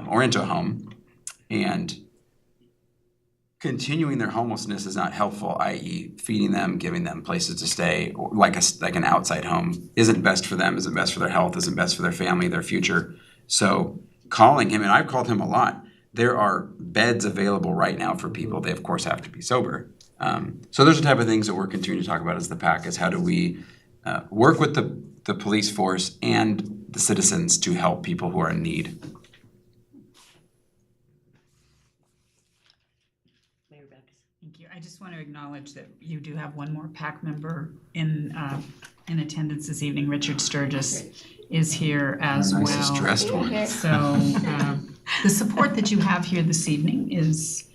or into a home, and continuing their homelessness is not helpful, i.e. feeding them, giving them places to stay, or like an outside home, isn't best for them, isn't best for their health, isn't best for their family, their future. So calling him, and I've called him a lot, there are beds available right now for people. They, of course, have to be sober. So those are the type of things that we're continuing to talk about as the PAC, is how do we work with the police force and the citizens to help people who are in need. Thank you. I just want to acknowledge that you do have one more PAC member in attendance this evening. Richard Sturgis is here as well. Nicest dressed one. So the support that you have here this evening is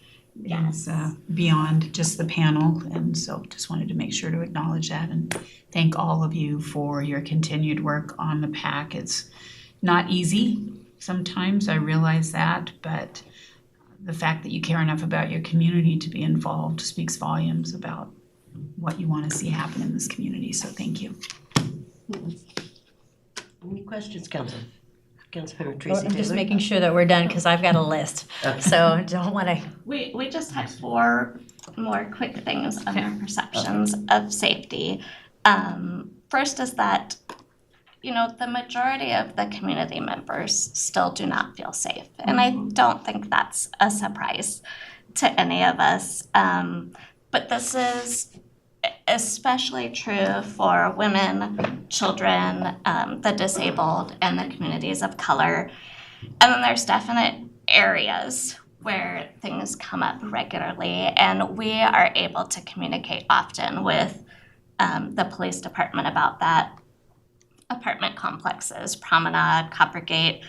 beyond just the panel, and so just wanted to make sure to acknowledge that and thank all of you for your continued work on the PAC. It's not easy sometimes, I realize that, but the fact that you care enough about your community to be involved speaks volumes about what you want to see happen in this community, so thank you. Any questions, Councilmember Tracy Taylor? I'm just making sure that we're done because I've got a list. So don't want to. We just had 4 more quick things under perceptions of safety. First is that, the majority of the community members still do not feel safe. And I don't think that's a surprise to any of us. But this is especially true for women, children, the disabled, and the communities of color. And then there's definite areas where things come up regularly, and we are able to communicate often with the police department about that. Apartment complexes, Promenade, Coppergate.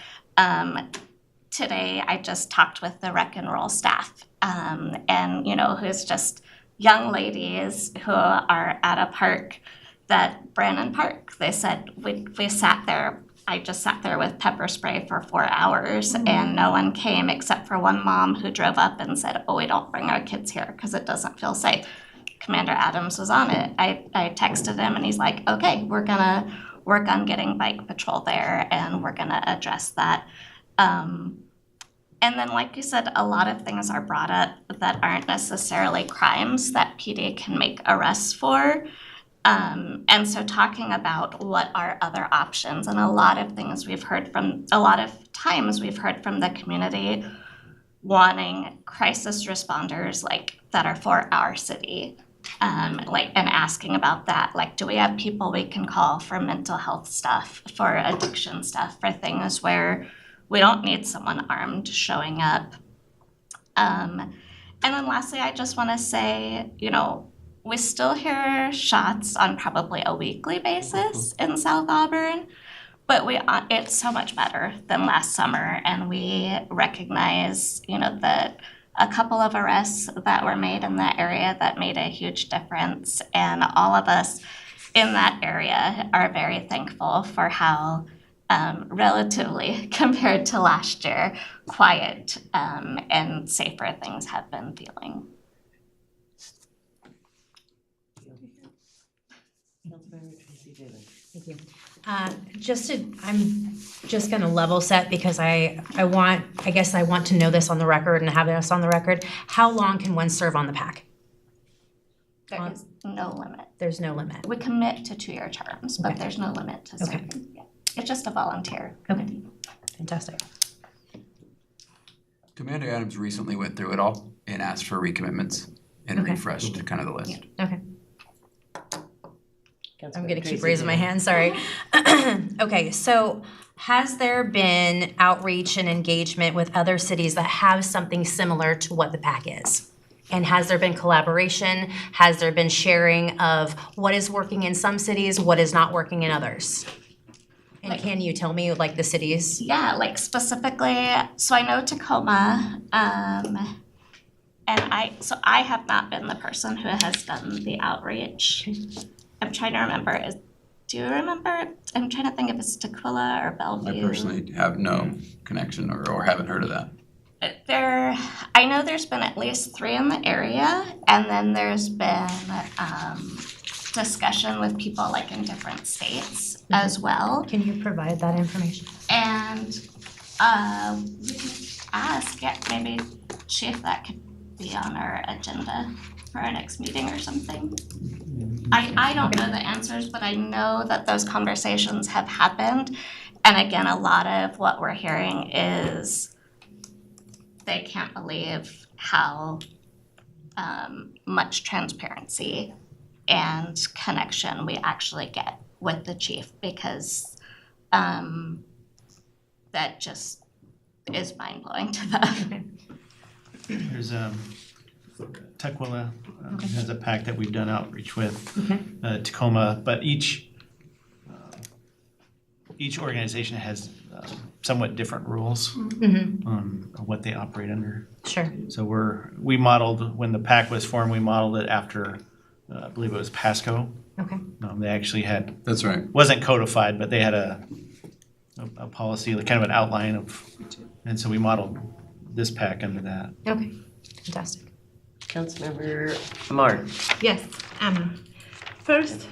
Today, I just talked with the rec and roll staff, and who's just young ladies who are at a park, that Brannan Park. They said we sat there. I just sat there with pepper spray for 4 hours, and no one came except for one mom who drove up and said, "Oh, we don't bring our kids here because it doesn't feel safe." Commander Adams was on it. I texted him, and he's like, "Okay, we're gonna work on getting bike patrol there, and we're gonna address that." And then, like you said, a lot of things are brought up that aren't necessarily crimes that PD can make arrests for. And so talking about what are other options, and a lot of times we've heard from the community wanting crisis responders that are for our city. And asking about that, do we have people we can call for mental health stuff, for addiction stuff, for things where we don't need someone armed showing up. And then lastly, I just want to say, we still hear shots on probably a weekly basis in South Auburn, but it's so much better than last summer, and we recognize, that a couple of arrests that were made in that area that made a huge difference, and all of us in that area are very thankful for how relatively compared to last year, quiet and safer things have been feeling. Thank you. I'm just going to level set because I guess I want to know this on the record and have this on the record. How long can one serve on the PAC? There is no limit. There's no limit. We commit to 2-year terms, but Okay. there's no limit to serving. Yeah. It's just a volunteer. Okay, fantastic. Commander Adams recently went through it all and asked for recommitments and Okay. refreshed kind of the list. Okay. I'm gonna Tracy keep raising my Taylor. hand, sorry. Okay, so has there been outreach and engagement with other cities that have something similar to what the PAC is? And has there been collaboration? Has there been sharing of what is working in some cities, what is not working in others? And can you tell me the cities? Yeah, specifically, so I know Tacoma, and I have not been the person who has done the outreach. I'm trying to remember, do you remember? I'm trying to think if it's Tequila or Bellevue. I personally have no connection or haven't heard of that. I know there's been at least 3 in the area, and then there's been discussion with people like in different states as well. Can you provide that information? And we could ask, maybe Chief, that could be on our agenda for our next meeting or something. I don't know the answers, but I know that those conversations have happened. And again, a lot of what we're hearing is they can't believe how much transparency and connection we actually get with the chief, because that just is mind-blowing to them. There's Tukwila has a PAC that we've done outreach with, Tacoma, but each organization has somewhat different rules on what they operate under. Sure. So we modeled, when the PAC was formed, we modeled it after, I believe it was Pasco. Okay. They actually had, That's right. wasn't codified, but they had a policy, like kind of an outline of, and so we modeled this PAC under that. Okay. Fantastic. Councilmember Mark. Yes, Emma. First,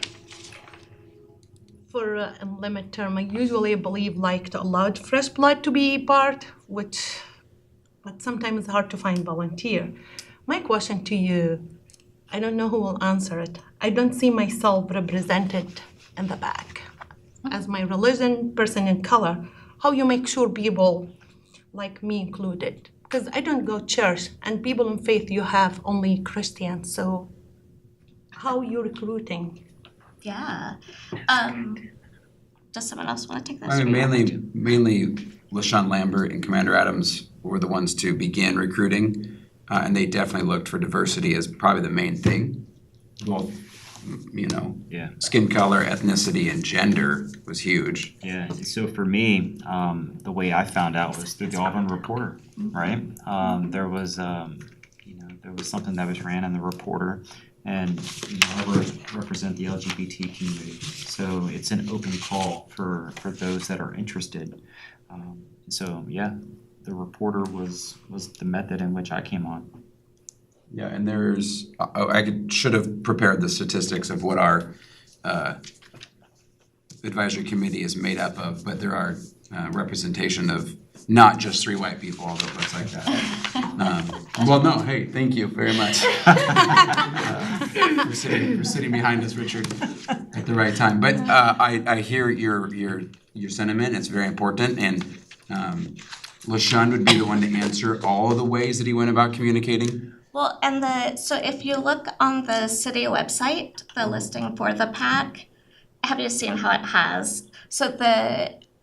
for a limit term, I usually believe like to allow fresh blood to be part, but sometimes it's hard to find volunteer. My question to you, I don't know who will answer it. I don't see myself represented in the back. As my religion, person in color, how you make sure people like me included? Because I don't go church, and people in faith you have only Christians, so how you recruiting? Yeah. Does someone else want to take this? I mean, mainly LaShawn Lambert and Commander Adams were the ones to begin recruiting, and they definitely looked for diversity as probably the main thing. Both, skin color, ethnicity, and gender was huge. Yeah, so for me, the way I found out was through the Auburn Reporter, right? There was something that was ran in the Reporter, and I represent the LGBT community. So it's an open call for those that are interested. So yeah, the Reporter was the method in which I came on. Yeah, and there's, should have prepared the statistics of what our advisory committee is made up of, but there are representation of not just 3 white people, although it looks like that. Well, no, hey, thank you very much. We're sitting behind us, Richard, at the right time. But I hear your sentiment. It's very important, and LaShawn would be the one to answer all of the ways that he went about communicating. Well, so if you look on the city website, the listing for the PAC, have you seen how it has? So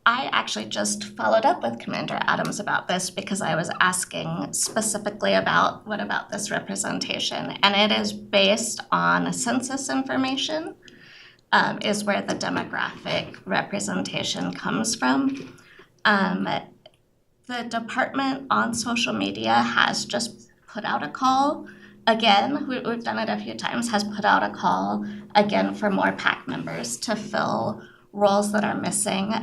I actually just followed up with Commander Adams about this because I was asking specifically about what about this representation, and it is based on census information, is where the demographic representation comes from. The department on social media has just put out a call again, we've done it a few times, has put out a call again for more PAC members to fill roles that are missing.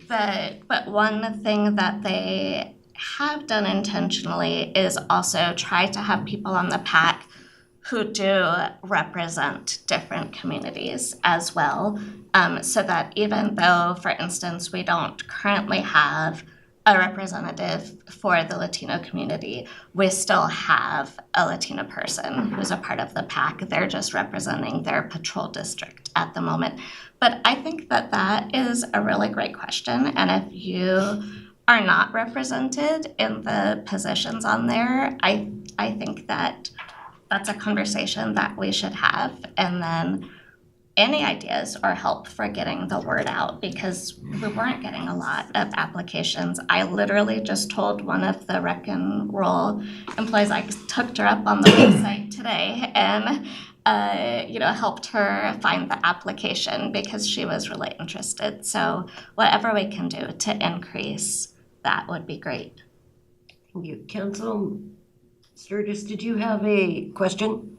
But one thing that they have done intentionally is also try to have people on the PAC who do represent different communities as well, so that even though, for instance, we don't currently have a representative for the Latino community, we still have a Latina person who's a part of the PAC. They're just representing their patrol district at the moment. But I think that is a really great question, and if you are not represented in the positions on there, I think that's a conversation that we should have, and then any ideas or help for getting the word out, because we weren't getting a lot of applications. I literally just told one of the Rec and Roll employees, I hooked her up on the website today and helped her find the application because she was really interested. So whatever we can do to increase that would be great. Thank you. Council Sturgis, did you have a question?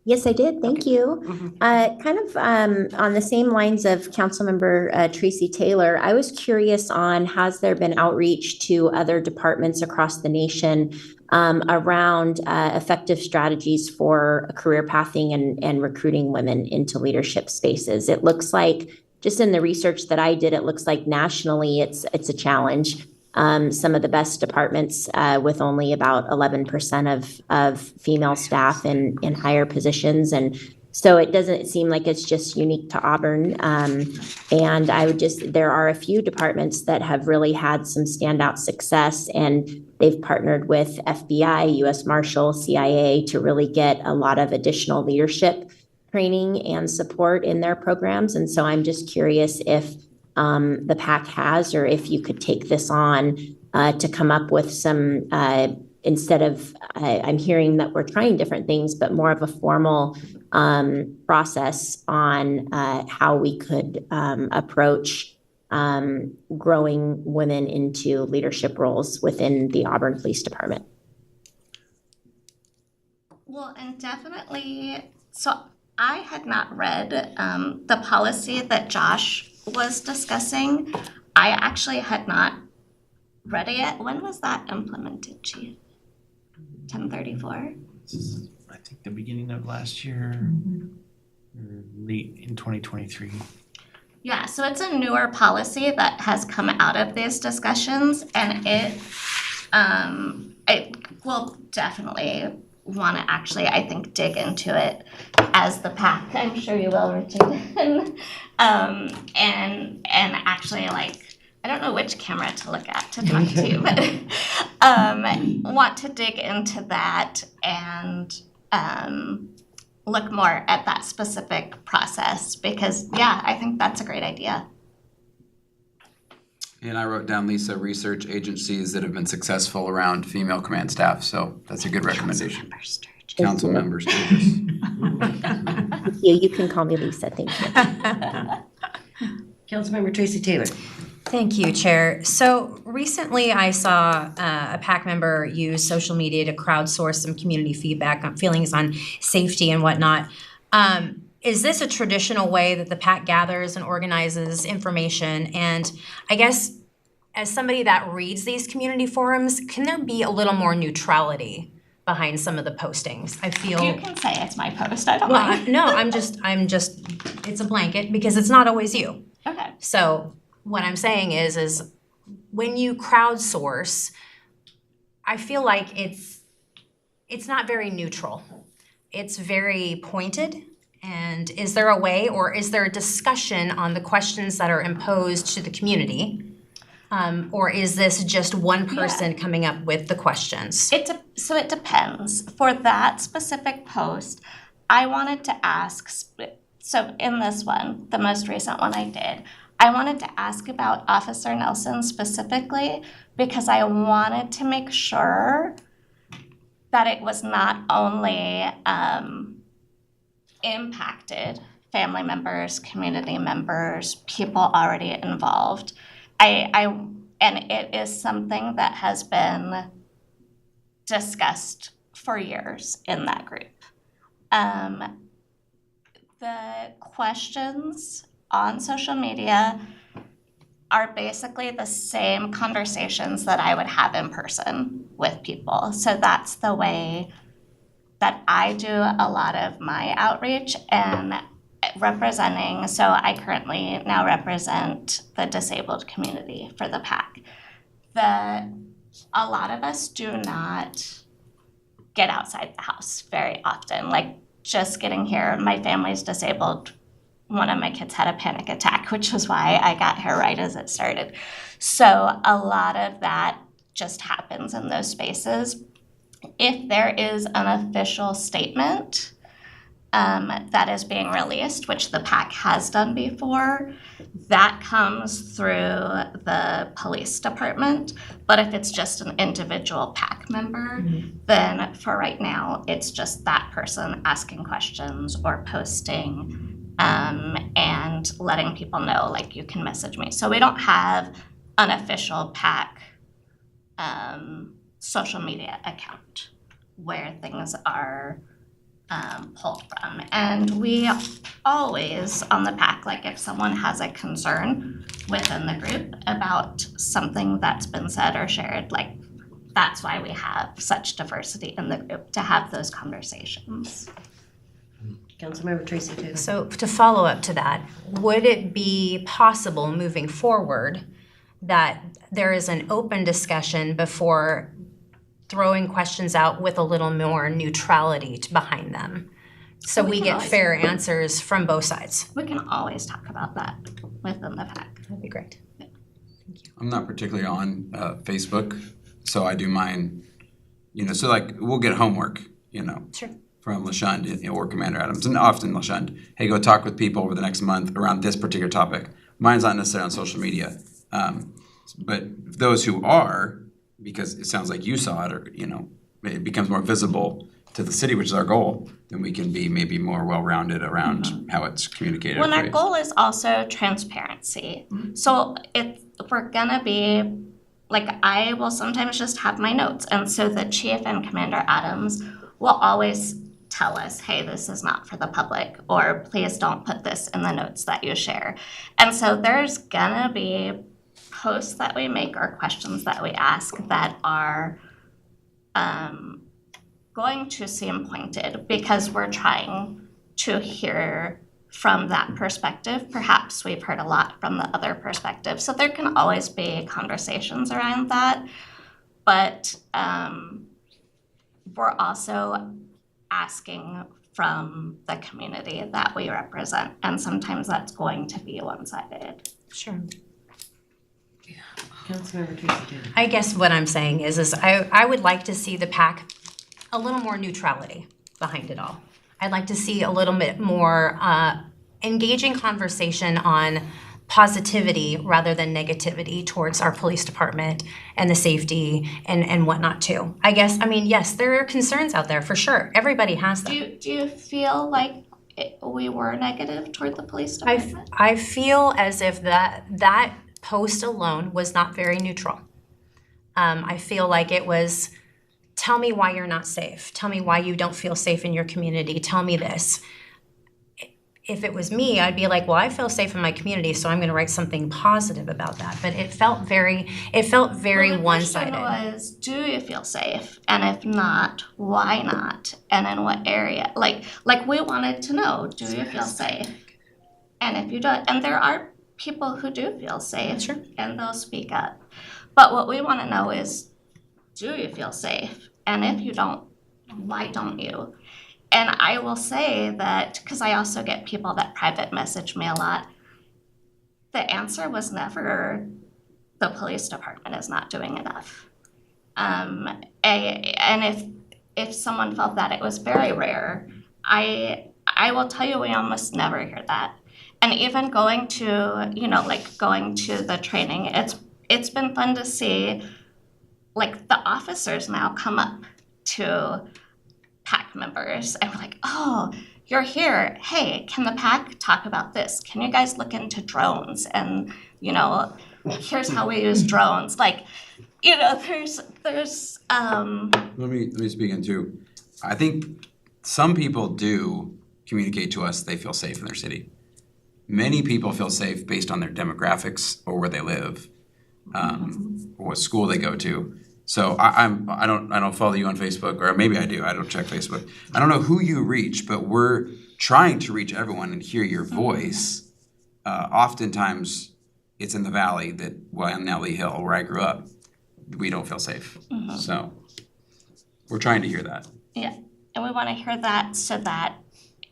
Yes, I did. Thank you. Kind of on the same lines of Councilmember Tracy Taylor, I was curious on, has there been outreach to other departments across the nation around effective strategies for career pathing and recruiting women into leadership spaces. It looks like, just in the research that I did, it looks like nationally it's a challenge. Some of the best departments with only about 11% of female staff in higher positions. And so it doesn't seem like it's just unique to Auburn. And there are a few departments that have really had some standout success, and they've partnered with FBI, US Marshal, CIA to really get a lot of additional leadership training and support in their programs. And so I'm just curious if the PAC has, or if you could take this on to come up with some, instead of, I'm hearing that we're trying different things, but more of a formal process on how we could approach growing women into leadership roles within the Auburn Police Department. Well, and definitely, so I had not read the policy that Josh was discussing. I actually had not read it yet. When was that implemented, Chief? 1034? I think the beginning of last year, or late in 2023. Yeah, so it's a newer policy that has come out of these discussions, and it will definitely want to actually, I think, dig into it as the PAC. I'm sure you will, Richard. And actually, like, I don't know which camera to look at to talk to you, but want to dig into that and look more at that specific process, because, yeah, I think that's a great idea. And I wrote down, Lisa, research agencies that have been successful around female command staff, so that's a good recommendation. Council members. You can call me Lisa, thank you. Councilmember Tracy Taylor. Thank you, Chair. So recently I saw a PAC member use social media to crowdsource some community feedback on feelings on safety and whatnot. Is this a traditional way that the PAC gathers and organizes information? And I guess as somebody that reads these community forums, can there be a little more neutrality behind some of the postings? I feel You can say it's my post, I don't well, mind. I'm just it's a blanket because it's not always you. Okay. So what I'm saying is when you crowdsource, I feel like it's not very neutral. It's very pointed. And is there a way, or is there a discussion on the questions that are imposed to the community? Or is this just one person coming up with the questions? So it depends. For that specific post, I wanted to ask, so in this one, the most recent one I did, I wanted to ask about Officer Nelson specifically because I wanted to make sure that it was not only impacted family members, community members, people already involved. And it is something that has been discussed for years in that group. The questions on social media are basically the same conversations that I would have in person with people. So that's the way that I do a lot of my outreach and representing. So I currently now represent the disabled community for the PAC. A lot of us do not get outside the house very often. Like just getting here, my family's disabled. One of my kids had a panic attack, which was why I got here right as it started. So a lot of that just happens in those spaces. If there is an official statement that is being released, which the PAC has done before, that comes through the police department. But if it's just an individual PAC member, then for right now, it's just that person asking questions or posting and letting people know, like, you can message me. So we don't have an official PAC social media account where things are pulled from. And we always, on the PAC, like if someone has a concern within the group about something that's been said or shared, like that's why we have such diversity in the group, to have those conversations. Councilmember Tracy Taylor. So to follow up to that, would it be possible moving forward that there is an open discussion before throwing questions out with a little more neutrality behind them? So we get fair answers from both sides. We can always talk about that within the PAC. That'd be great. I'm not particularly on Facebook, so I do mine, so like we'll get homework, Sure. from LaShund or Commander Adams, and often LaShund. Hey, go talk with people over the next month around this particular topic. Mine's not necessarily on social media, but those who are, because it sounds like you saw it, or it becomes more visible to the city, which is our goal, then we can be maybe more well-rounded around how it's communicated. Well, our goal is also transparency. So if we're gonna be, like, I will sometimes just have my notes, and so the chief and Commander Adams will always tell us, hey, this is not for the public, or please don't put this in the notes that you share. And so there's gonna be posts that we make or questions that we ask that are going to seem pointed because we're trying to hear from that perspective. Perhaps we've heard a lot from the other perspective. So there can always be conversations around that. But we're also asking from the community that we represent. And sometimes that's going to be one-sided. Sure. Councilmember Tracy Taylor. I guess what I'm saying is I would like to see the PAC a little more neutrality behind it all. I'd like to see a little bit more engaging conversation on positivity rather than negativity towards our police department and the safety and whatnot too. I guess, yes, there are concerns out there for sure. Everybody has them. Do you feel like we were negative toward the police department? I feel as if that post alone was not very neutral. I feel like it was, tell me why you're not safe. Tell me why you don't feel safe in your community. Tell me this. If it was me, I'd be like, well, I feel safe in my community, so I'm going to write something positive about that. But it felt very one-sided. The question was, do you feel safe? And if not, why not? And in what area? Like we wanted to know, do you feel safe? And if you don't, and there are people who do feel safe, sure, and they'll speak up. But what we want to know is, do you feel safe? And if you don't, why don't you? And I will say that, because I also get people that private message me a lot, the answer was never the police department is not doing enough. And if someone felt that, it was very rare. I will tell you, we almost never hear that. And even going to the training, it's been fun to see, like, the officers now come up to PAC members and we're like, oh, you're here. Hey, can the PAC talk about this? Can you guys look into drones? And, here's how we use drones. Like, there's Let me speak into, I think some people do communicate to us they feel safe in their city. Many people feel safe based on their demographics or where they live, or what school they go to. So I don't follow you on Facebook, or maybe I do. I don't check Facebook. I don't know who you reach, but we're trying to reach everyone and hear your voice. Oftentimes, it's in the valley in Nellie Hill, where I grew up, we don't feel safe. Mm-hmm. So we're trying to hear that. Yeah, and we want to hear that so that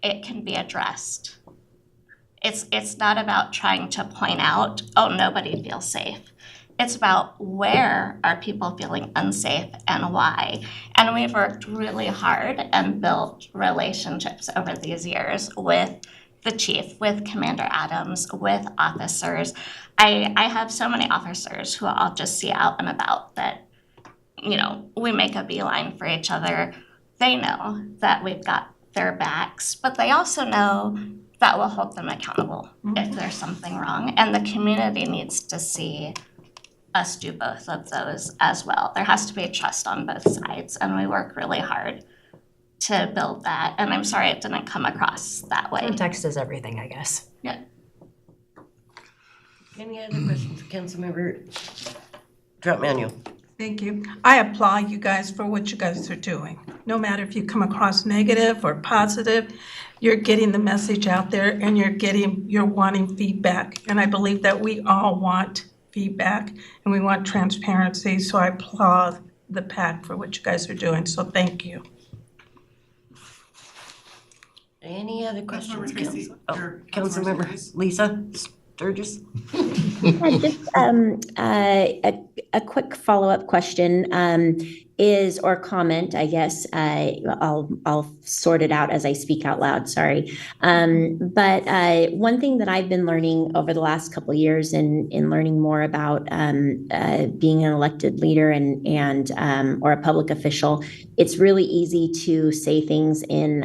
it can be addressed. It's not about trying to point out, oh, nobody feels safe. It's about where are people feeling unsafe and why. And we've worked really hard and built relationships over these years with the chief, with Commander Adams, with officers. I have so many officers who I'll just see out and about that, we make a beeline for each other. They know that we've got their backs, but they also know that we'll hold them accountable if there's something wrong. And the community needs to see us do both of those as well. There has to be trust on both sides, and we work really hard to build that. And I'm sorry it didn't come across that way. Context is everything, I guess. Yeah. Any other questions, Councilmember Troutmanuel? Thank you. I applaud you guys for what you guys are doing. No matter if you come across negative or positive, you're getting the message out there and you're wanting feedback. And I believe that we all want feedback and we want transparency. So I applaud the PAC for what you guys are doing. So thank you. Any other questions? Councilmember Tracy, Councilmember Lisa Sturgis? Just a quick follow-up question is, or comment, I guess. I'll sort it out as I speak out loud, sorry. But one thing that I've been learning over the last couple of years in learning more about being an elected leader and or a public official, it's really easy to say things in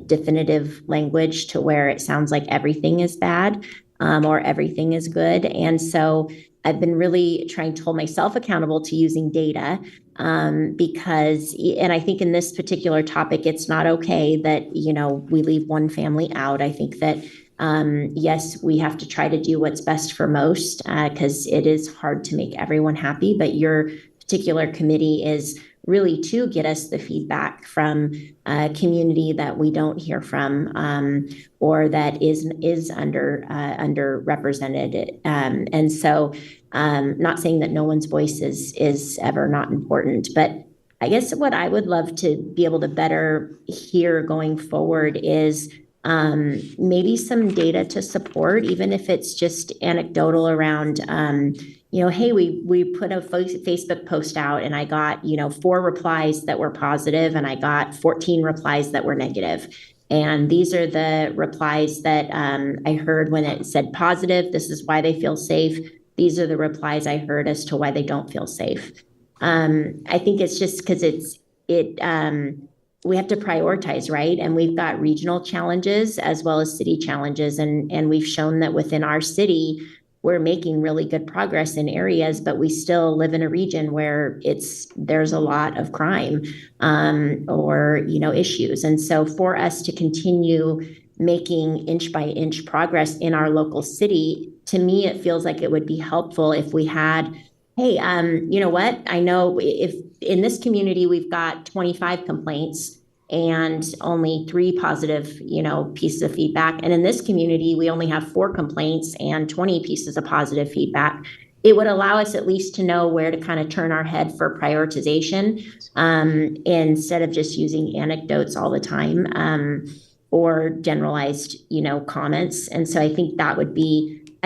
definitive language to where it sounds like everything is bad. Or everything is good. And so I've been really trying to hold myself accountable to using data because, and I think in this particular topic, it's not okay that, we leave one family out. I think that, yes, we have to try to do what's best for most because it is hard to make everyone happy, but your particular committee is really to get us the feedback from a community that we don't hear from or that is underrepresented. And so not saying that no one's voice is ever not important, but I guess what I would love to be able to better hear going forward is maybe some data to support, even if it's just anecdotal around hey, we put a Facebook post out and I got, 4 replies that were positive and I got 14 replies that were negative. And these are the replies that I heard when it said positive. This is why they feel safe. These are the replies I heard as to why they don't feel safe. I think it's just because we have to prioritize, right? And we've got regional challenges as well as city challenges. And we've shown that within our city, we're making really good progress in areas, but we still live in a region where there's a lot of crime or issues. And so for us to continue making inch by inch progress in our local city, to me, it feels like it would be helpful if we had, hey, you know what? I know if in this community we've got 25 complaints and only 3 positive, pieces of feedback. And in this community, we only have 4 complaints and 20 pieces of positive feedback. It would allow us at least to know where to kind of turn our head for prioritization instead of just using anecdotes all the time or generalized, comments. And so I think I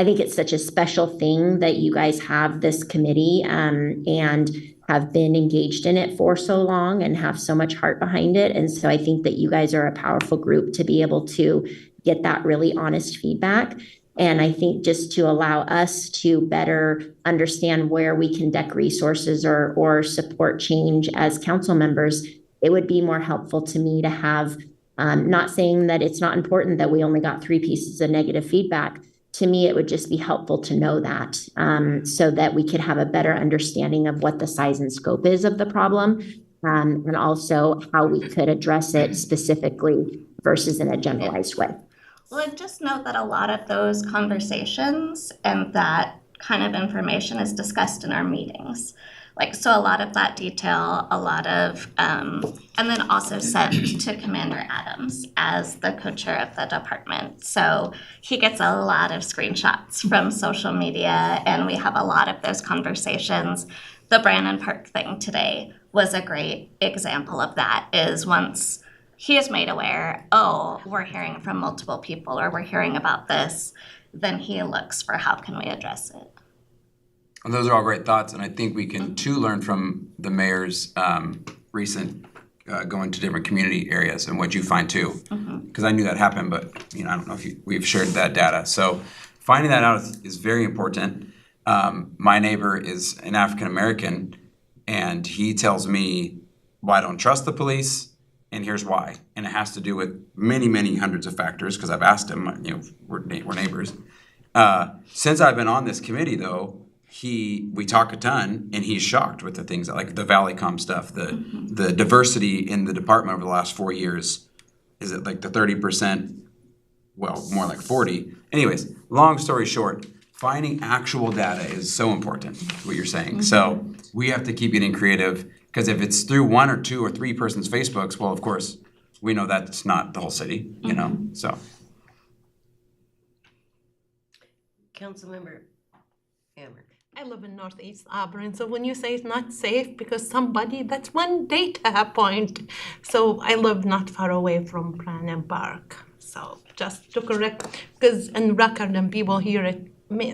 think it's such a special thing that you guys have this committee and have been engaged in it for so long and have so much heart behind it. And so I think that you guys are a powerful group to be able to get that really honest feedback. And I think just to allow us to better understand where we can deck resources or support change as council members, it would be more helpful to me to have, not saying that it's not important that we only got 3 pieces of negative feedback. To me, it would just be helpful to know that so that we could have a better understanding of what the size and scope is of the problem and also how we could address it specifically versus in a generalized way. Well, and just note that a lot of those conversations and that kind of information is discussed in our meetings. So a lot of that detail, and then also sent to Commander Adams as the co-chair of the department. So he gets a lot of screenshots from social media, and we have a lot of those conversations. The Brannan Park thing today was a great example of that, is once he is made aware, we're hearing from multiple people, or we're hearing about this, then he looks for how can we address it. And those are all great thoughts, and I think we can too learn from the mayor's recent going to different community areas and what you find too. Because I knew that happened, but I don't know if we've shared that data. So finding that out is very important. My neighbor is an African American, and he tells me, well, I don't trust the police, and here's why. And it has to do with many, many hundreds of factors, because I've asked him, we're neighbors. Since I've been on this committee, though, we talk a ton, and he's shocked with the things like the Valleycom stuff, the diversity in the department over the last 4 years. Is it like the 30%? Well, more like 40. Anyways, long story short, finding actual data is so important, what you're saying. So we have to keep getting creative, because if it's through 1 or 2 or 3 persons' Facebooks, well, of course, we know that's not the whole city, you know, so. Councilmember Hammer. I live in Northeast Auburn, so when you say it's not safe because somebody, that's one data point. So I live not far away from Branham Park. So just to correct, because in record and people hear it,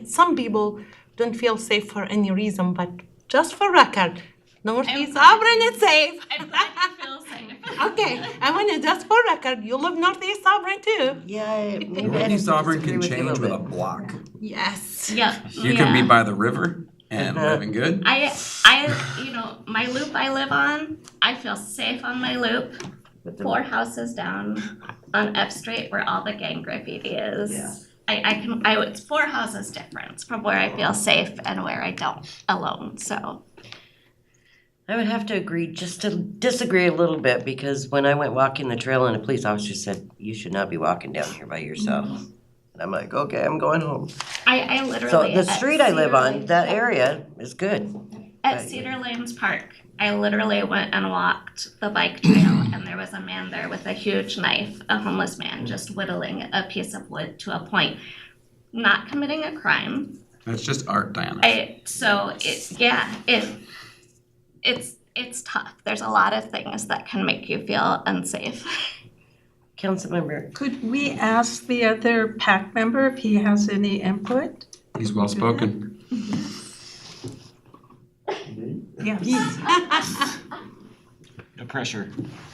some people don't feel safe for any reason, but just for record, Northeast Auburn is safe. I'm glad you feel safe. Okay, I want to just for record, you live Northeast Auburn too. Yeah, maybe I Northeast Auburn disagree can with you change with a bit. block. Yes. Yeah. You can be by the river and living good. You know, my loop I live on, I feel safe on my loop. 4 houses down on F Street where all the gang graffiti is. Yeah. It's 4 houses difference from where I feel safe and where I don't alone, so. I would have to agree, just to disagree a little bit, because when I went walking the trail and a police officer said, you should not be walking down here by yourself. And I'm like, okay, I'm going home. I literally. So the at street I live Cedar on, Lanes- that area is good. At Cedar Lanes Park, I literally went and walked the bike trail and there was a man there with a huge knife, a homeless man, just whittling a piece of wood to a point. Not committing a crime. That's just art, Diana. It's tough. There's a lot of things that can make you feel unsafe. Councilmember. Could we ask the other PAC member if he has any input? He's well spoken. Yes. No pressure.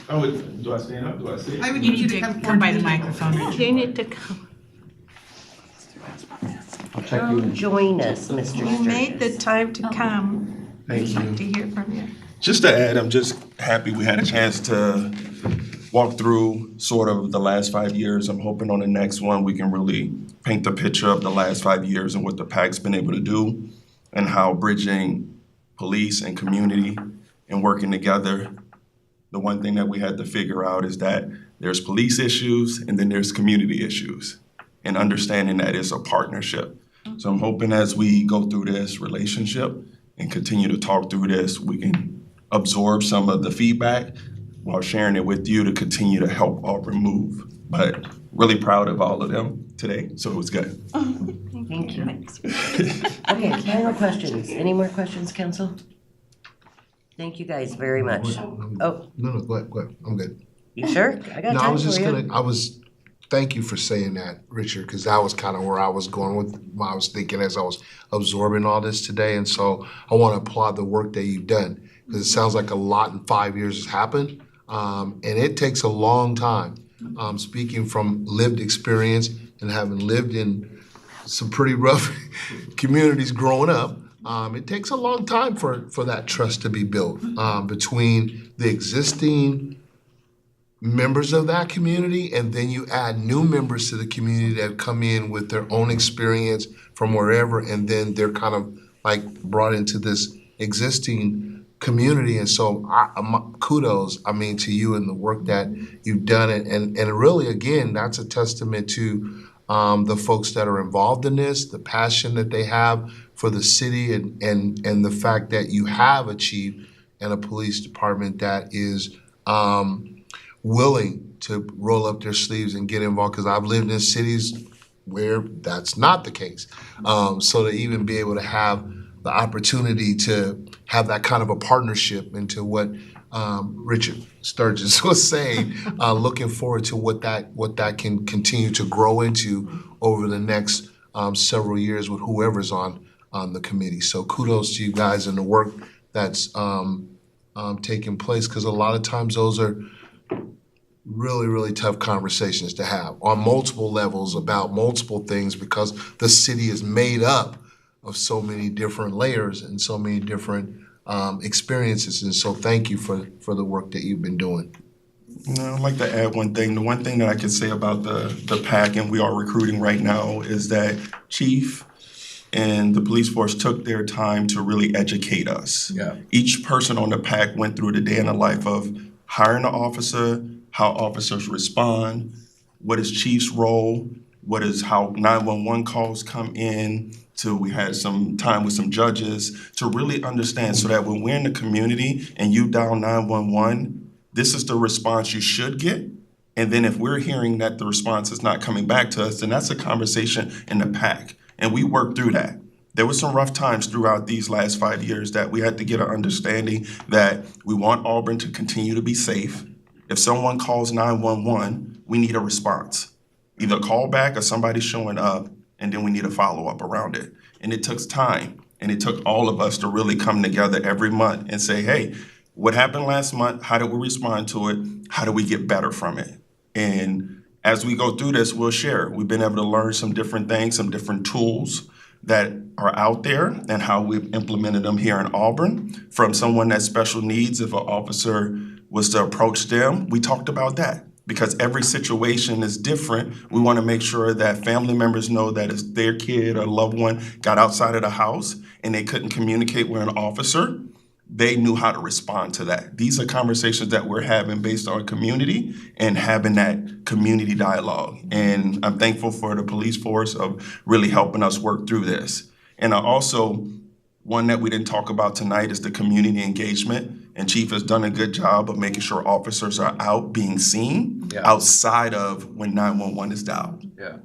Oh, do I stand up? Do I sit? I would need you to come by the microphone, Richard. You need to come. Come join us, Mr. You made the Sturgis. time to come. Thank We'd you. like to hear from you. Just to add, I'm just happy we had a chance to walk through sort of the last 5 years. I'm hoping on the next one, we can really paint the picture of the last 5 years and what the PAC's been able to do and how bridging police and community and working together. The one thing that we had to figure out is that there's police issues and then there's community issues, and understanding that it's a partnership. So I'm hoping as we go through this relationship and continue to talk through this, we can absorb some of the feedback while sharing it with you to continue to help Auburn move. But really proud of all of them today, so it was good. Thank you. Okay, final questions. Any more questions, council? Thank you guys very much. Oh, No, go ahead, I'm good. you sure? I got No, I time was for just you. thank you for saying that, Richard, because that was kind of where I was going with, what I was thinking as I was absorbing all this today. And so I want to applaud the work that you've done, because it sounds like a lot in 5 years has happened. And it takes a long time. Speaking from lived experience and having lived in some pretty rough communities growing up, it takes a long time for that trust to be built between the existing members of that community, and then you add new members to the community that come in with their own experience from wherever, and then they're kind of like brought into this existing community. And so kudos, to you and the work that you've done. And really, again, that's a testament to the folks that are involved in this, the passion that they have for the city, and the fact that you have a chief and a police department that is willing to roll up their sleeves and get involved, because I've lived in cities where that's not the case. So to even be able to have the opportunity to have that kind of a partnership into what Richard Sturgis was saying, looking forward to what that can continue to grow into over the next several years with whoever's on the committee. So kudos to you guys and the work that's taking place, because a lot of times those are really, really tough conversations to have on multiple levels about multiple things, because the city is made up of so many different layers and so many different experiences. And so thank you for the work that you've been doing. I'd like to add one thing. The one thing that I can say about the PAC, and we are recruiting right now, is that Chief and the police force took their time to really educate us. Yeah. Each person on the PAC went through the day in the life of hiring an officer, how officers respond, what is Chief's role, what is how 911 calls come in, to we had some time with some judges to really understand so that when we're in the community and you dial 911, this is the response you should get. And then if we're hearing that the response is not coming back to us, then that's a conversation in the PAC. And we worked through that. There were some rough times throughout these last 5 years that we had to get an understanding that we want Auburn to continue to be safe. If someone calls 911, we need a response. Either call back or somebody showing up, and then we need a follow-up around it. And it took time, and it took all of us to really come together every month and say, hey, what happened last month? How did we respond to it? How do we get better from it? And as we go through this, we'll share. We've been able to learn some different things, some different tools that are out there and how we've implemented them here in Auburn. From someone that's special needs, if an officer was to approach them, we talked about that. Because every situation is different, we want to make sure that family members know that if their kid or loved one got outside of the house and they couldn't communicate with an officer, they knew how to respond to that. These are conversations that we're having based on community and having that community dialogue. And I'm thankful for the police force of really helping us work through this. And I also, one that we didn't talk about tonight is the community engagement. And Chief has done a good job of making sure officers are out being seen outside of when 911 is dialed. Yeah.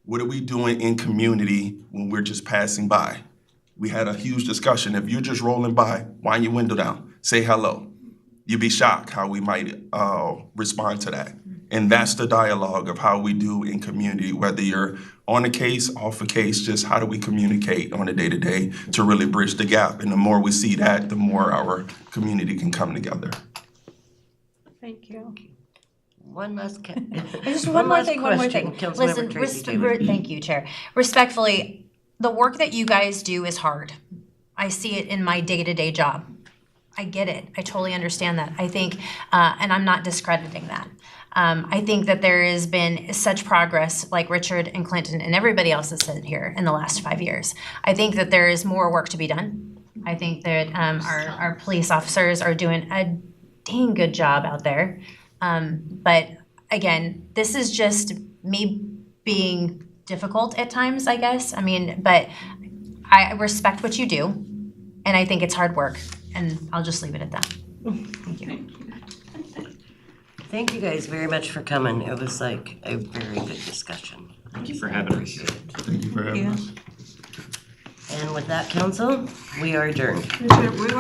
What are we doing in community when we're just passing by? We had a huge discussion. If you're just rolling by, wind your window down, say hello. You'd be shocked how we might respond to that. And that's the dialogue of how we do in community, whether you're on a case, off a case, just how do we communicate on a day-to-day to really bridge the gap. And the more we see that, the more our community can come together. Thank you. One last Just one more thing. Councilmember Listen, Tracy Taylor. thank you, Chair. Respectfully, the work that you guys do is hard. I see it in my day-to-day job. I get it. I totally understand that. I think, and I'm not discrediting that. I think that there has been such progress, like Richard and Clinton and everybody else has said here in the last 5 years. I think that there is more work to be done. I think that our police officers are doing a dang good job out there. But again, this is just me being difficult at times, I guess. I mean, but I respect what you do, and I think it's hard work, and I'll just leave it at that. Thank you. Thank you guys very much for coming. It was like a very good discussion. Thank you for having us. Thank you for having us. And with that, council, we are adjourned. Richard, we were